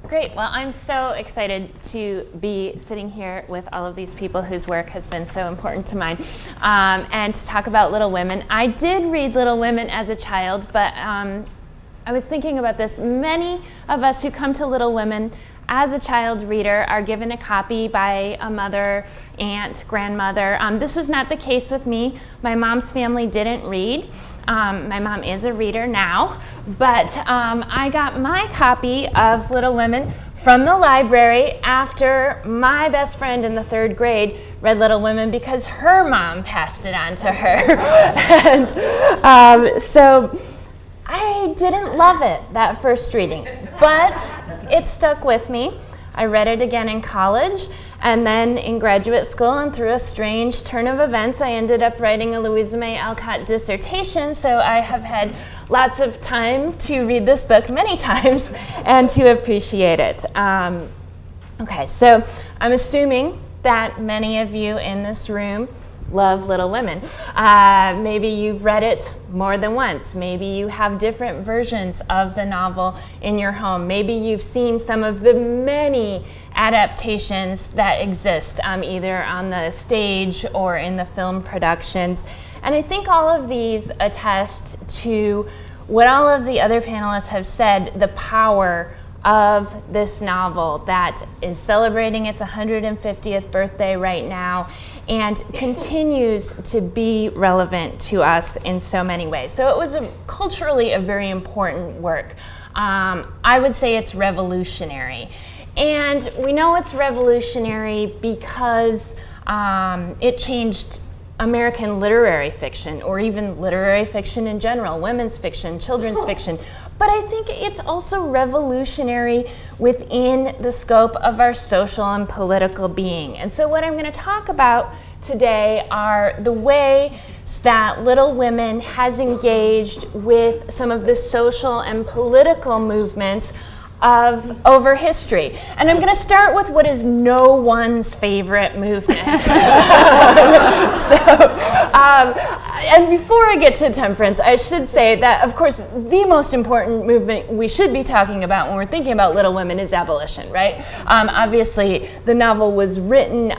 Great. Well, I'm so excited to be sitting here with all of these people whose work has been so important to mine, and to talk about Little Women. I did read Little Women as a child, but I was thinking about this. Many of us who come to Little Women as a child reader are given a copy by a mother, aunt, grandmother. This was not the case with me. My mom's family didn't read. My mom is a reader now, but I got my copy of Little Women from the library after my best friend in the 3rd grade read Little Women because her mom passed it on to her. And so I didn't love it, that first reading, but it stuck with me. I read it again in college, and then in graduate school, and through a strange turn of events, I ended up writing a Louisa May Alcott dissertation, so I have had lots of time to read this book many times and to appreciate it. Okay, so I'm assuming that many of you in this room love Little Women. Maybe you've read it more than once. Maybe you have different versions of the novel in your home. Maybe you've seen some of the many adaptations that exist, either on the stage or in the film productions. And I think all of these attest to what all of the other panelists have said, the power of this novel that is celebrating its 150th birthday right now and continues to be relevant to us in so many ways. So it was culturally a very important work. I would say it's revolutionary. And we know it's revolutionary because it changed American literary fiction, or even literary fiction in general, women's fiction, children's fiction. But I think it's also revolutionary within the scope of our social and political being. And so what I'm going to talk about today are the ways that Little Women has engaged with some of the social and political movements over history. And I'm going to start with what is no one's favorite movement. And before I get to temperance, I should say that, of course, the most important movement we should be talking about when we're thinking about Little Women is abolition, right? Obviously, the novel was written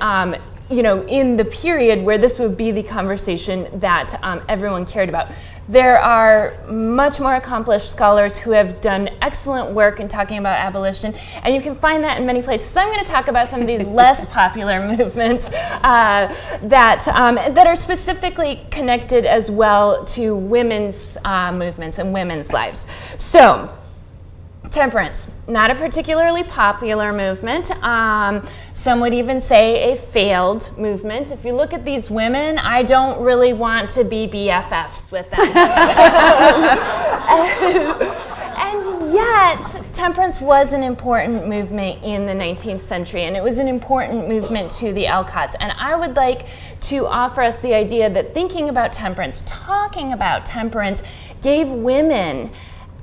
in the period where this would be the conversation that everyone cared about. There are much more accomplished scholars who have done excellent work in talking about abolition, and you can find that in many places. So I'm going to talk about some of these less popular movements that are specifically connected as well to women's movements and women's lives. So, temperance, not a particularly popular movement. Some would even say a failed movement. If you look at these women, I don't really want to be BFFs with them. And yet, temperance was an important movement in the 19th century, and it was an important movement to the Alcotts. And I would like to offer us the idea that thinking about temperance, talking about temperance, gave women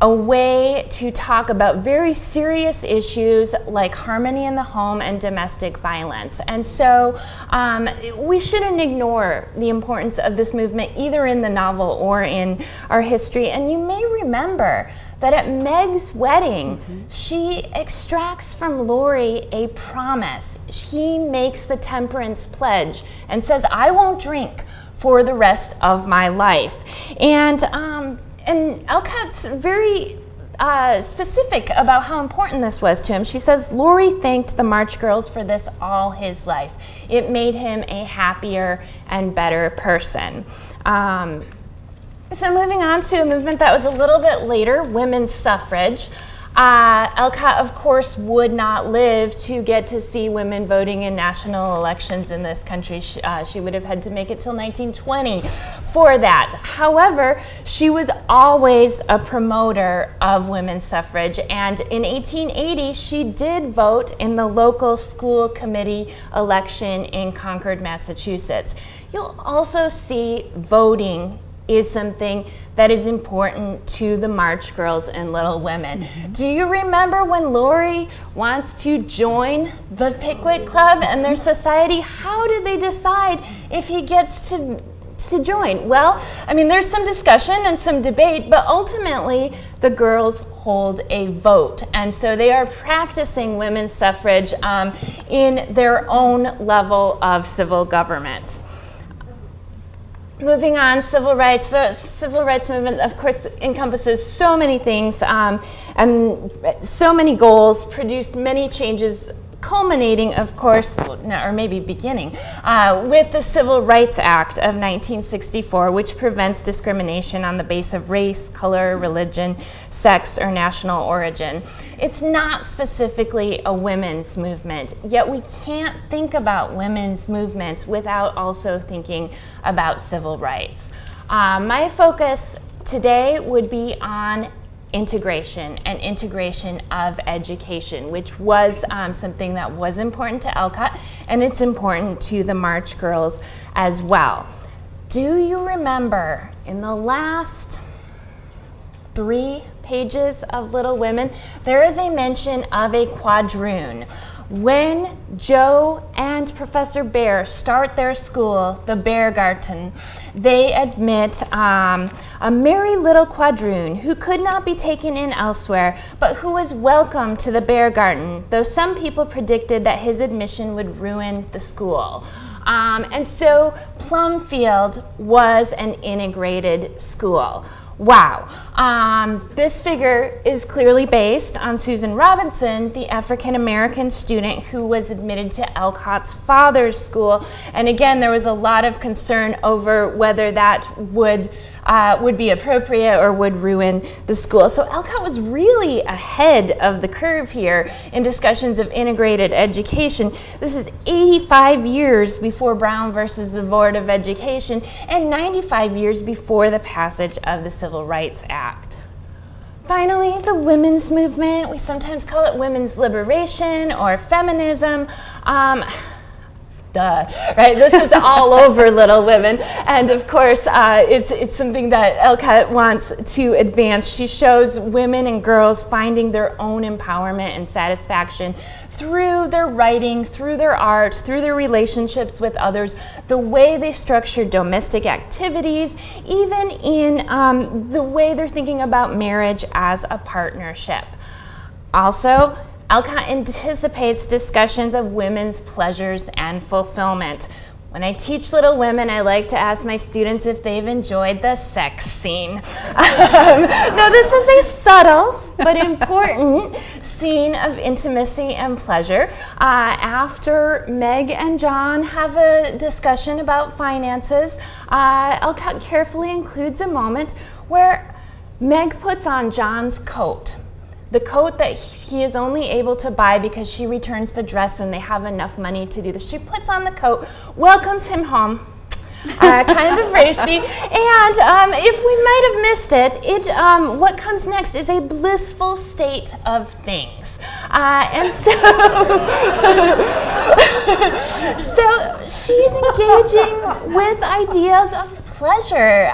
a way to talk about very serious issues like harmony in the home and domestic violence. And so we shouldn't ignore the importance of this movement either in the novel or in our history. And you may remember that at Meg's wedding, she extracts from Laurie a promise. She makes the temperance pledge and says, I won't drink for the rest of my life. And Alcott's very specific about how important this was to him. She says, Laurie thanked the March Girls for this all his life. It made him a happier and better person. So moving on to a movement that was a little bit later, women's suffrage. Alcott, of course, would not live to get to see women voting in national elections in this country. She would have had to make it till 1920 for that. However, she was always a promoter of women's suffrage, and in 1880, she did vote in the local school committee election in Concord, Massachusetts. You'll also see voting is something that is important to the March Girls and Little Women. Do you remember when Laurie wants to join the Pickwick Club and their society? How did they decide if he gets to join? Well, I mean, there's some discussion and some debate, but ultimately the girls hold a vote. And so they are practicing women's suffrage in their own level of civil government. Moving on, civil rights. The civil rights movement, of course, encompasses so many things and so many goals, produced many changes, culminating, of course, or maybe beginning, with the Civil Rights Act of 1964, which prevents discrimination on the basis of race, color, religion, sex, or national origin. It's not specifically a women's movement, yet we can't think about women's movements without also thinking about civil rights. My focus today would be on integration and integration of education, which was something that was important to Alcott, and it's important to the March Girls as well. Do you remember in the last 3 pages of Little Women, there is a mention of a quadroon. When Joe and Professor Bear start their school, the Beargarten, they admit a merry little quadroon who could not be taken in elsewhere, but who was welcome to the Beargarten, though some people predicted that his admission would ruin the school. And so Plumfield was an integrated school. Wow. This figure is clearly based on Susan Robinson, the African-American student who was admitted to Alcott's father's school. And again, there was a lot of concern over whether that would be appropriate or would ruin the school. So Alcott was really ahead of the curve here in discussions of integrated education. This is 85 years before Brown versus the Board of Education and 95 years before the passage of the Civil Rights Act. Finally, the women's movement. We sometimes call it women's liberation or feminism. duh, right? This is all over Little Women. And of course, it's something that Alcott wants to advance. She shows women and girls finding their own empowerment and satisfaction through their writing, through their art, through their relationships with others, the way they structure domestic activities, even in the way they're thinking about marriage as a partnership. Also, Alcott anticipates discussions of women's pleasures and fulfillment. When I teach Little Women, I like to ask my students if they've enjoyed the sex scene. Now, this is a subtle but important scene of intimacy and pleasure. After Meg and John have a discussion about finances, Alcott carefully includes a moment where Meg puts on John's coat. The coat that he is only able to buy because she returns the dress and they have enough money to do this. She puts on the coat, welcomes him home, kind of racy, and if we might have missed it, what comes next is a blissful state of things. And so, so she's engaging with ideas of pleasure.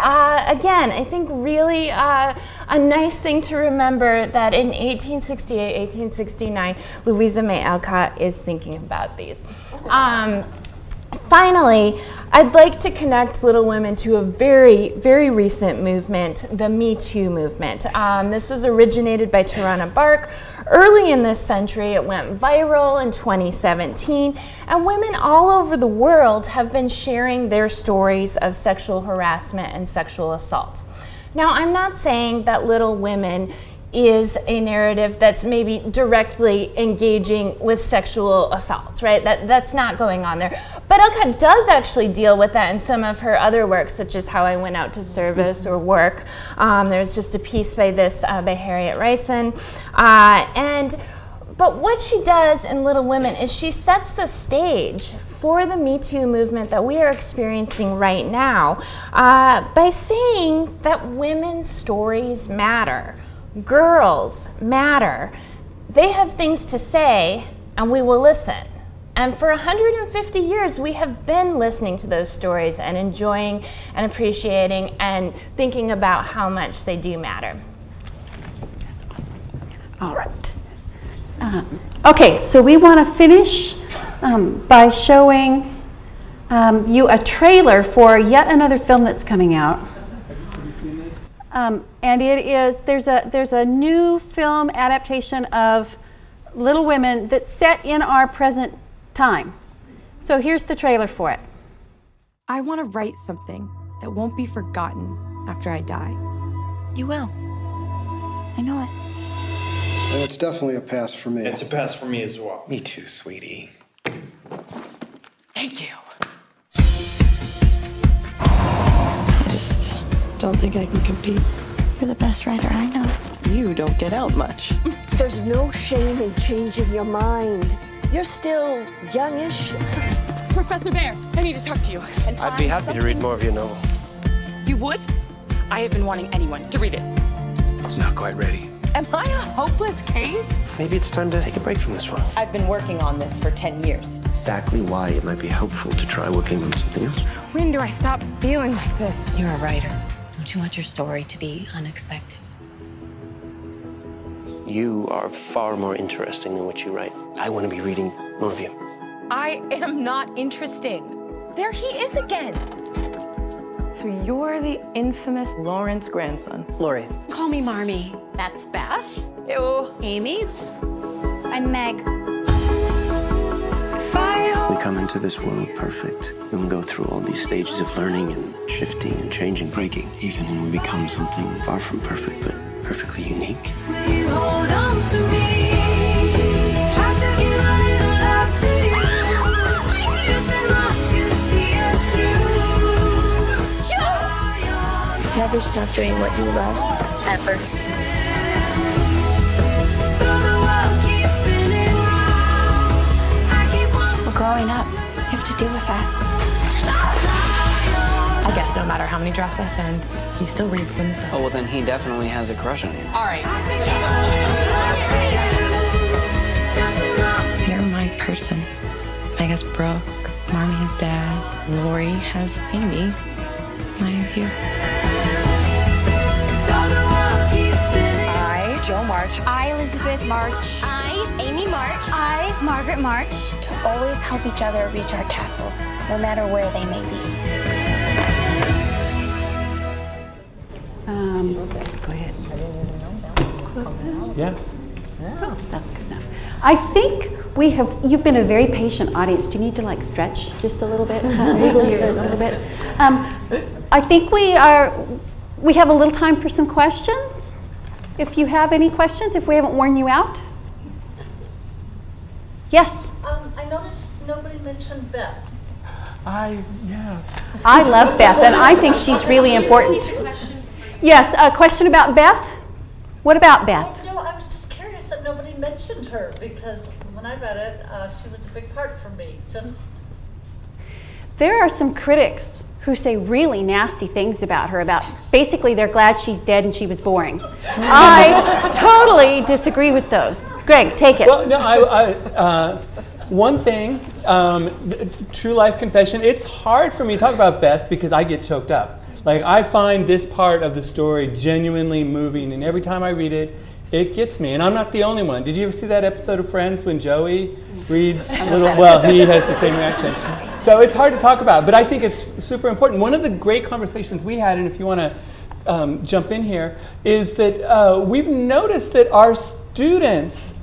Again, I think really a nice thing to remember that in 1868, 1869, Louisa May Alcott is thinking about these. Finally, I'd like to connect Little Women to a very, very recent movement, the Me Too movement. This was originated by Tarana Bark. Early in this century, it went viral in 2017, and women all over the world have been sharing their stories of sexual harassment and sexual assault. Now, I'm not saying that Little Women is a narrative that's maybe directly engaging with sexual assaults, right? That's not going on there. But Alcott does actually deal with that in some of her other works, such as How I Went Out to Service or Work. There's just a piece by Harriet Rison. But what she does in Little Women is she sets the stage for the Me Too movement that we are experiencing right now by saying that women's stories matter. Girls matter. They have things to say, and we will listen. And for 150 years, we have been listening to those stories and enjoying and appreciating and thinking about how much they do matter. That's awesome. All right. Okay, so we want to finish by showing you a trailer for yet another film that's coming out. And it is, there's a new film adaptation of Little Women that's set in our present time. So here's the trailer for it. I want to write something that won't be forgotten after I die. You will. I know it. And it's definitely a pass for me. It's a pass for me as well. Me too, sweetie. Thank you. I just don't think I can compete. You're the best writer I know. You don't get out much. There's no shame in changing your mind. You're still youngish. Professor Bear, I need to talk to you. I'd be happy to read more of your novel. You would? I have been wanting anyone to read it. It's not quite ready. Am I a hopeless case? Maybe it's time to take a break from this one. I've been working on this for 10 years. Exactly why it might be helpful to try working on something else. When do I stop feeling like this? You're a writer. Don't you want your story to be unexpected? You are far more interesting than what you write. I want to be reading more of you. I am not interesting. There he is again. So you're the infamous Lawrence grandson. Lori. Call me Marmee. That's Beth. Ew. Amy. I'm Meg. We come into this world perfect. And we go through all these stages of learning and shifting and changing, breaking, even, and we become something far from perfect, but perfectly unique. Will you hold on to me? Try to give a little love to you. Just enough to see us through. Never stop doing what you love, ever. Well, growing up, you have to deal with that. I guess no matter how many drafts I send, he still reads them. So. Oh, well, then he definitely has a crush on you. All right. You're my person. I guess broke, Marmy has Dad. Lori has Amy. I have you. I, Joe March. I, Elizabeth March. I, Amy March. I, Margaret March. To always help each other reach our castles, no matter where they may be. Go ahead. Close that. Yeah. Oh, that's good enough. I think you've been a very patient audience. Do you need to like stretch just a little bit? Wiggle here a little bit. I think we have a little time for some questions. If you have any questions, if we haven't worn you out. Yes? I noticed nobody mentioned Beth. Yes. I love Beth, and I think she's really important. Yes, a question about Beth? What about Beth? No, I was just curious that nobody mentioned her, because when I read it, she was a big part for me. There are some critics who say really nasty things about her, about basically they're glad she's dead and she was boring. I totally disagree with those. Greg, take it. Well, no, one thing, true life confession, it's hard for me to talk about Beth because I get choked up. Like, I find this part of the story genuinely moving, and every time I read it, it gets me. And I'm not the only one. Did you ever see that episode of Friends when Joey reads well, he has the same reaction. So it's hard to talk about, but I think it's super important. One of the great conversations we had, and if you want to jump in here, is that we've noticed that our students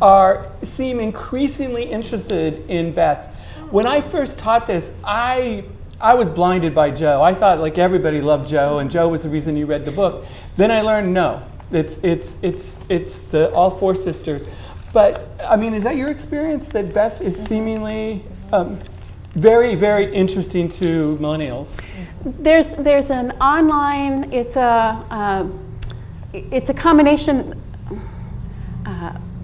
seem increasingly interested in Beth. When I first taught this, I was blinded by Joe. I thought like everybody loved Joe, and Joe was the reason you read the book. Then I learned no, it's the all four sisters. But I mean, is that your experience that Beth is seemingly very, very interesting to millennials? There's an online. It's a combination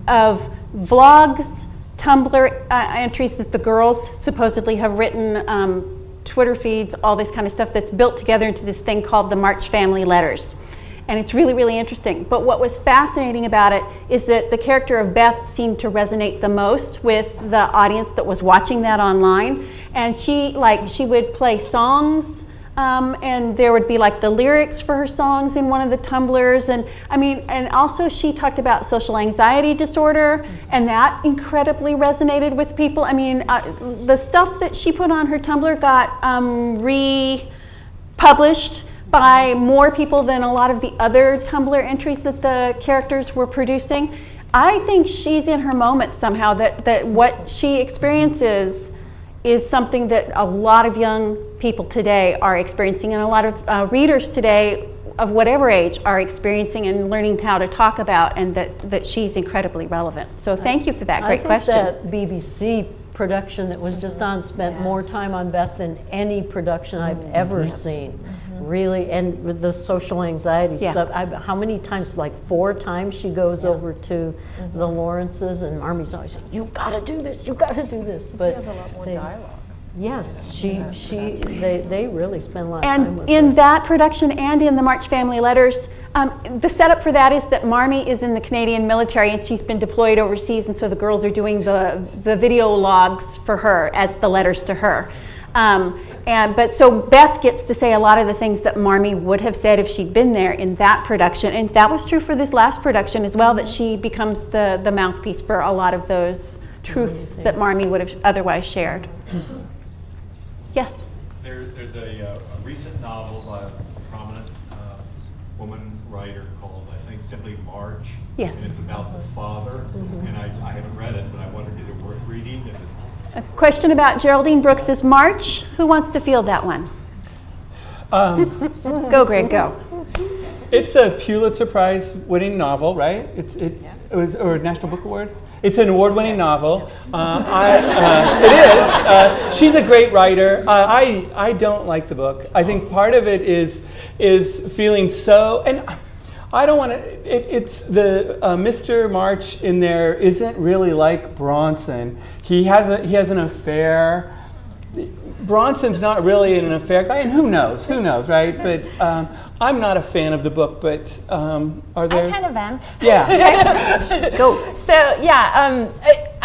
of vlogs, Tumblr entries that the girls supposedly have written. Twitter feeds, all this kind of stuff that's built together into this thing called the March Family Letters. And it's really, really interesting. But what was fascinating about it is that the character of Beth seemed to resonate the most with the audience that was watching that online. And she would play songs, and there would be like the lyrics for her songs in one of the Tumblrs. And also she talked about social anxiety disorder, and that incredibly resonated with people. I mean, the stuff that she put on her Tumblr got republished by more people than a lot of the other Tumblr entries that the characters were producing. I think she's in her moment somehow, that what she experiences is something that a lot of young people today are experiencing, and a lot of readers today of whatever age are experiencing and learning how to talk about, and that she's incredibly relevant. So thank you for that great question. I think that BBC production that was just on spent more time on Beth than any production I've ever seen. Really, and with the social anxiety stuff, how many times, like 4 times she goes over to the Lawrences, and Marmy's always saying, you gotta do this, you gotta do this. But she has a lot more dialogue. Yes, they really spend a lot of time with And in her. that production and in the March Family Letters, the setup for that is that Marmy is in the Canadian military and she's been deployed overseas, and so the girls are doing the video logs for her as the letters to her. But so Beth gets to say a lot of the things that Marmy would have said if she'd been there in that production, and that was true for this last production as well, that she becomes the mouthpiece for a lot of those truths that Marmy would have otherwise shared. Yes? There's a recent novel by a prominent woman writer called, I think, simply March. Yes. And it's about the father, and I haven't read it, but I wondered, is it worth reading? A question about Geraldine Brooks's March. Who wants to field that one? Go, Greg, go. It's a Pulitzer Prize winning novel, right? It was, or a National Book Award? It's an award-winning novel. It is. She's a great writer. I don't like the book. I think part of it is feeling so, and I don't want to. It's the Mr. March in there isn't really like Bronson. He has an affair. Bronson's not really an affair guy, and who knows, right? But I'm not a fan of the book, but are there? I kind of am. Yeah. Go. So yeah,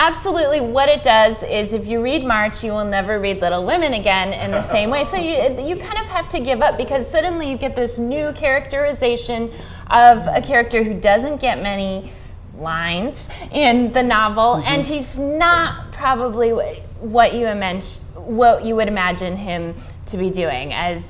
Absolutely. What it does is if you read March, you will never read Little Women again in the same way. So you kind of have to give up, because suddenly you get this new characterization of a character who doesn't get many lines in the novel, and he's not probably what you would imagine him to be doing. As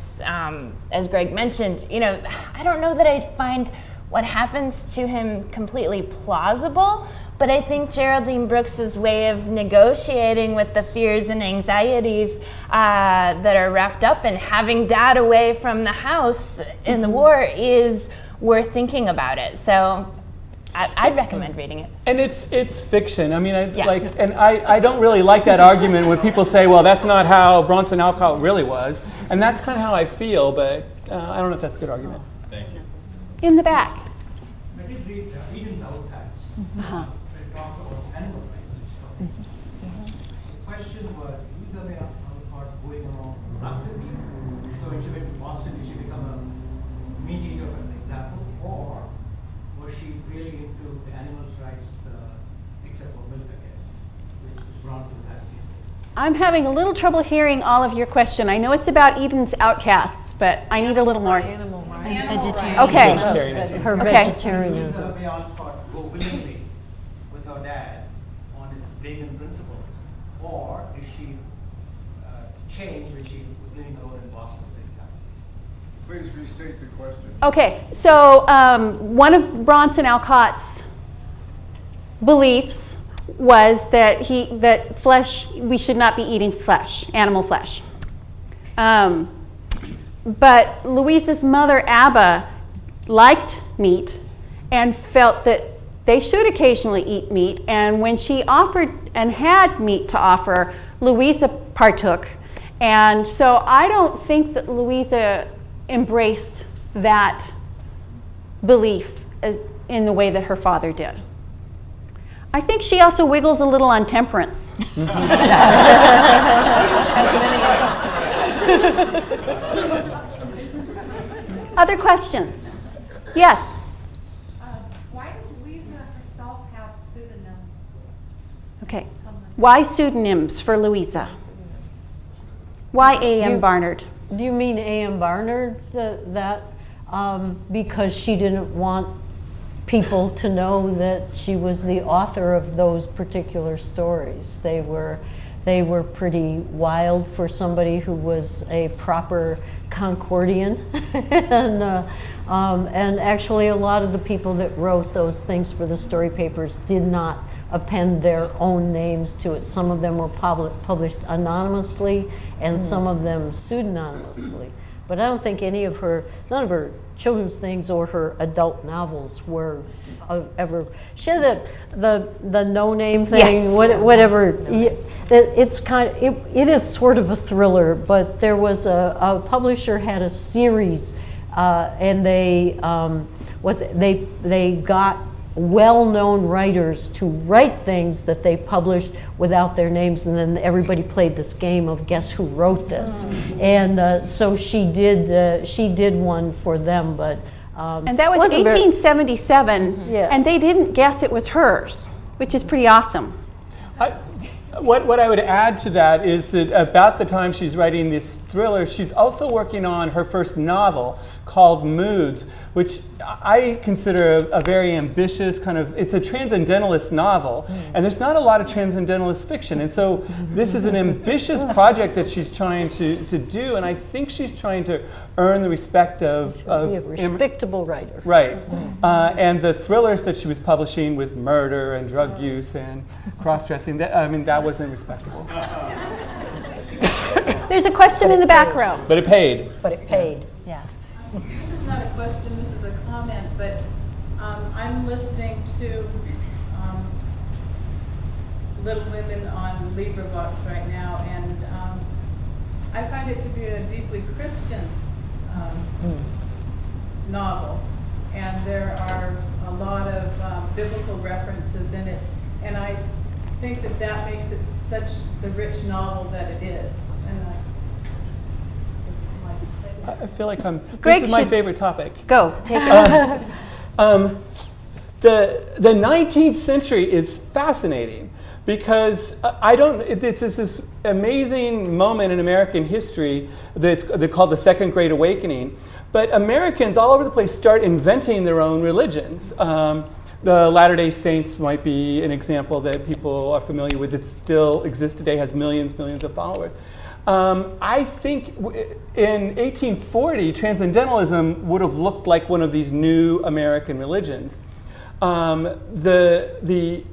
Greg mentioned, I don't know that I find what happens to him completely plausible, but I think Geraldine Brooks's way of negotiating with the fears and anxieties that are wrapped up in having Dad away from the house in the war is worth thinking about it. So I'd recommend reading it. And it's fiction. I mean, I don't really like that argument when people say, well, that's not how Bronson Alcott really was. And that's kind of how I feel, but I don't know if that's a good argument. Thank you. In the back. I did read Eden's Outcasts. It talks about animal rights and stuff. The question was, Louisa May Alcott going around productively, so when she went to Boston, did she become a meat eater, for example, or was she really into the animals' rights, except for milk, I guess, which Bronson had. I'm having a little trouble hearing all of your question. I know it's about Eden's Outcasts, but I need a little more. Vegetarian. Okay. Vegetarianism. Okay. Louisa May Alcott go willingly with her dad on his vegan principles, or did she change when she was living alone in Boston, for example? Please restate the question. Okay, so one of Bronson Alcott's beliefs was that we should not be eating flesh, animal flesh. But Louisa's mother, Abba, liked meat and felt that they should occasionally eat meat. And when she offered and had meat to offer, Louisa partook. And so I don't think that Louisa embraced that belief in the way that her father did. I think she also wiggles a little on temperance. Other questions? Yes? Why did Louisa herself have pseudonyms? Okay. Why pseudonyms for Louisa? Why A.M. Barnard? Do you mean A.M. Barnard? Because she didn't want people to know that she was the author of those particular stories. They were pretty wild for somebody who was a proper Concordian. And actually a lot of the people that wrote those things for the story papers did not append their own names to it. Some of them were published anonymously and some of them pseudonymously. But I don't think none of her children's things or her adult novels were ever. She had the no-name thing, yes. Whatever. It is sort of a thriller, but there was a publisher had a series, and they got well-known writers to write things that they published without their names, and then everybody played this game of guess who wrote this. And so she did one for them, but and that was 1877, and they didn't guess it was hers, which is pretty awesome. What I would add to that is that about the time she's writing this thriller, she's also working on her first novel called Moods, which I consider a very ambitious kind of, it's a transcendentalist novel, and there's not a lot of transcendentalist fiction, and so this is an ambitious project that she's trying to do, and I think she's trying to earn the respect of be a respectable writer. Right, and the thrillers that she was publishing with murder and drug use and cross-dressing, that wasn't respectable. There's a question in the back row. But it paid. But it paid, yeah. This is not a question, this is a comment, but I'm listening to Little Women on LibriVox right now, and I find it to be a deeply Christian novel, and there are a lot of biblical references in it, and I think that makes it such the rich novel that it is. And I feel like Greg, this is my favorite topic. Go. The 19th century is fascinating Because it's this amazing moment in American history they're called the Second Great Awakening. But Americans all over the place start inventing their own religions. The Latter-day Saints might be an example that people are familiar with that still exists today, has millions of followers. I think in 1840, Transcendentalism would have looked like one of these new American religions. The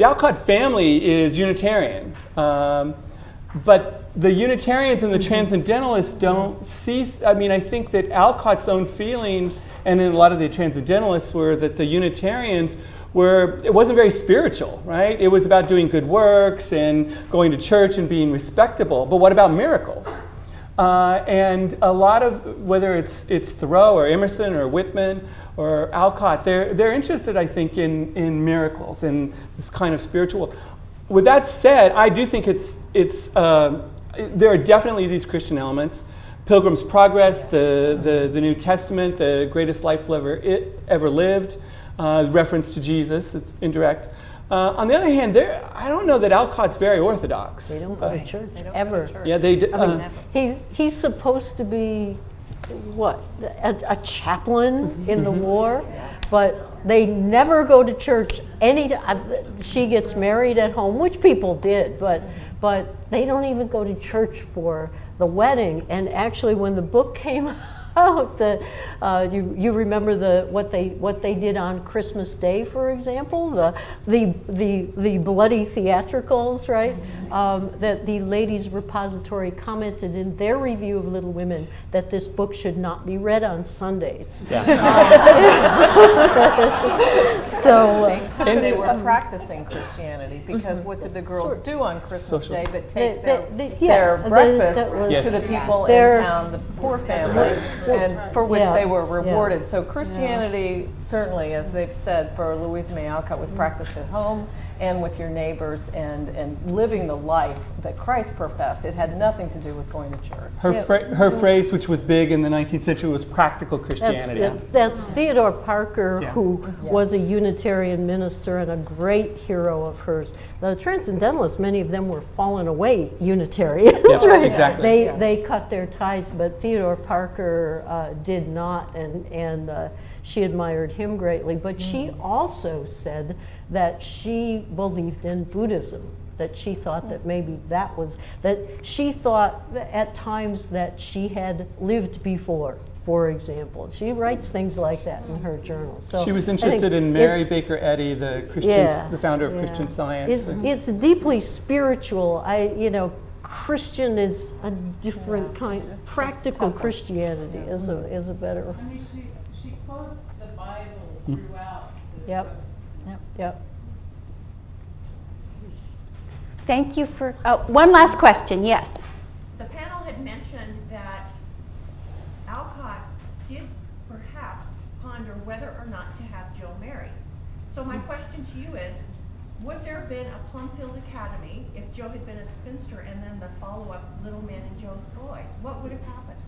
Alcott family is Unitarian, but the Unitarians and the Transcendentalists don't see, I think that Alcott's own feeling, and in a lot of the Transcendentalists, were that the Unitarians it wasn't very spiritual, right? It was about doing good works and going to church and being respectable, but what about miracles? And a lot of, whether it's Thoreau or Emerson or Whitman or Alcott, they're interested, I think, in miracles and this kind of spiritual. With that said, I do think there are definitely these Christian elements. Pilgrim's Progress, the New Testament, the greatest life ever lived, reference to Jesus, it's indirect. On the other hand, I don't know that Alcott's very orthodox. They don't go to church, ever. Yeah, they do. He's supposed to be, what, a chaplain in the war, but they never go to church. She gets married at home, which people did, but they don't even go to church for the wedding. And actually, when the book came out, you remember what they did on Christmas Day, for example, the bloody theatricals, right? That the Ladies' Repository commented in their review of Little Women that this book should not be read on Sundays. So at the same time, they were practicing Christianity, because what did the girls do on Christmas Day but take their breakfast to the people in town, the poor family, and for which they were rewarded. So Christianity, certainly, as they've said, for Louisa May Alcott, was practiced at home and with your neighbors and living the life that Christ professed. It had nothing to do with going to church. Her phrase, which was big in the 19th century, was practical Christianity. That's Theodore Parker, who was a Unitarian minister and a great hero of hers. The Transcendentalists, many of them were fallen away Unitarians, right? Exactly. They cut their ties, but Theodore Parker did not, and she admired him greatly. But she also said that she believed in Buddhism, that she thought that maybe that she thought at times that she had lived before, for example. She writes things like that in her journal. So she was interested in Mary Baker Eddy, the founder of Christian Science. It's deeply spiritual. Christian is a different kind. Practical Christianity is a better. I mean, she quotes the Bible throughout. Yep. Thank you for, one last question, yes. The panel had mentioned that Alcott did perhaps ponder whether or not to have Joe marry. So my question to you is, would there have been a Plumfield Academy if Joe had been a spinster and then the follow-up Little Men and Joe's Boys? What would have happened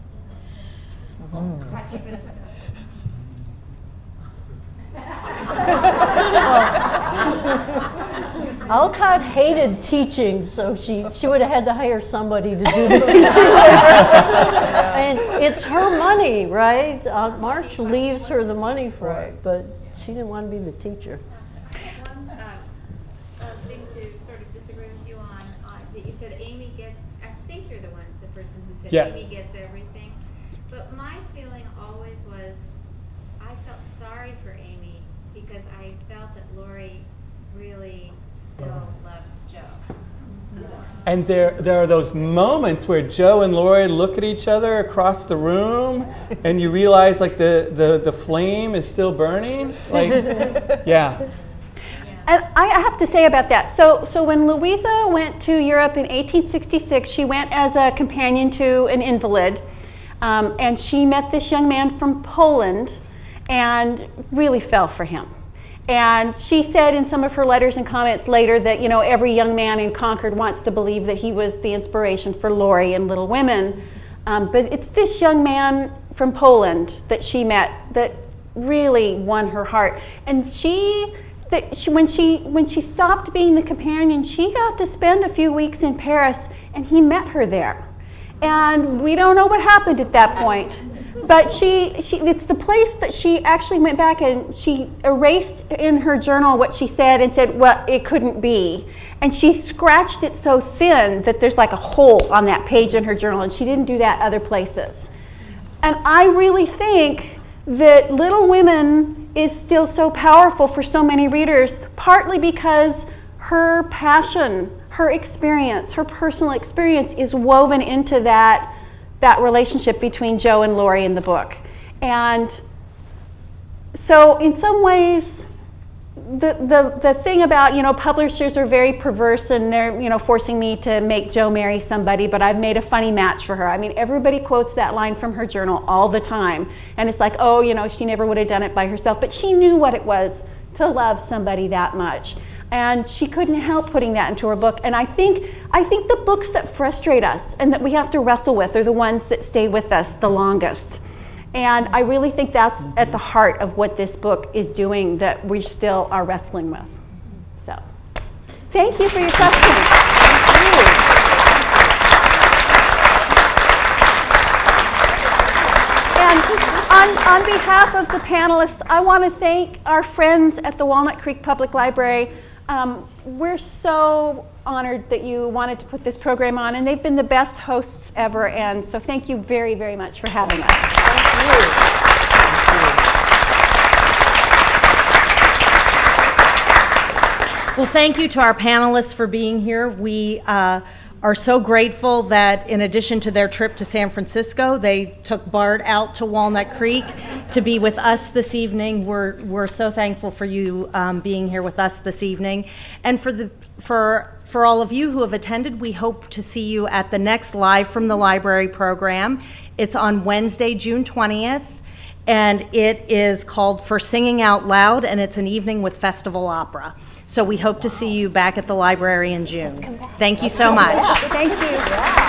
had she been a spinster? Alcott hated teaching, so she would have had to hire somebody to do the teaching. And it's her money, right? March leaves her the money for it, but she didn't want to be the teacher. One thing to sort of disagree with you on that you said Amy gets, I think you're the person who said Amy gets everything. But my feeling always was I felt sorry for Amy because I felt that Lori really still loved Joe. And there are those moments where Joe and Lori look at each other across the room, and you realize like the flame is still burning. Like, And I have to say about that, so when Louisa went to Europe in 1866, she went as a companion to an invalid, and she met this young man from Poland and really fell for him. And she said in some of her letters and comments later that, every young man in Concord wants to believe that he was the inspiration for Lori and Little Women. But it's this young man from Poland that she met that really won her heart. And she that when she stopped being the companion, she got to spend a few weeks in Paris, and he met her there. And we don't know what happened at that point. But it's the place that she actually went back and she erased in her journal what she said and said, well, it couldn't be. And she scratched it so thin that there's like a hole on that page in her journal, and she didn't do that other places. And I really think that Little Women is still so powerful for so many readers, partly because her passion, her experience, her personal experience is woven into that relationship between Jo and Laurie in the book. And so in some ways, the thing about, publishers are very perverse, and they're, forcing me to make Jo marry somebody, but I've made a funny match for her. I mean, everybody quotes that line from her journal all the time. And it's like, oh, she never would have done it by herself, but she knew what it was to love somebody that much. And she couldn't help putting that into her book. And I think the books that frustrate us and that we have to wrestle with are the ones that stay with us the longest. And I really think that's at the heart of what this book is doing, that we still are wrestling with. So, thank you for your questions. Thank you. And on behalf of the panelists, I want to thank our friends at the Walnut Creek Public Library. We're so honored that you wanted to put this program on, and they've been the best hosts ever, and so thank you very, very much for having us. Thank you. Well, thank you to our panelists for being here. We are so grateful that in addition to their trip to San Francisco, they took Bart out to Walnut Creek to be with us this evening. We're so thankful for you being here with us this evening. And for all of you who have attended, we hope to see you at the next Live from the Library program. It's on Wednesday, June 20th, and it is called For Singing Out Loud, and it's an evening with festival opera. So we hope to see you back at the library in June. Thank you so much. Thank you.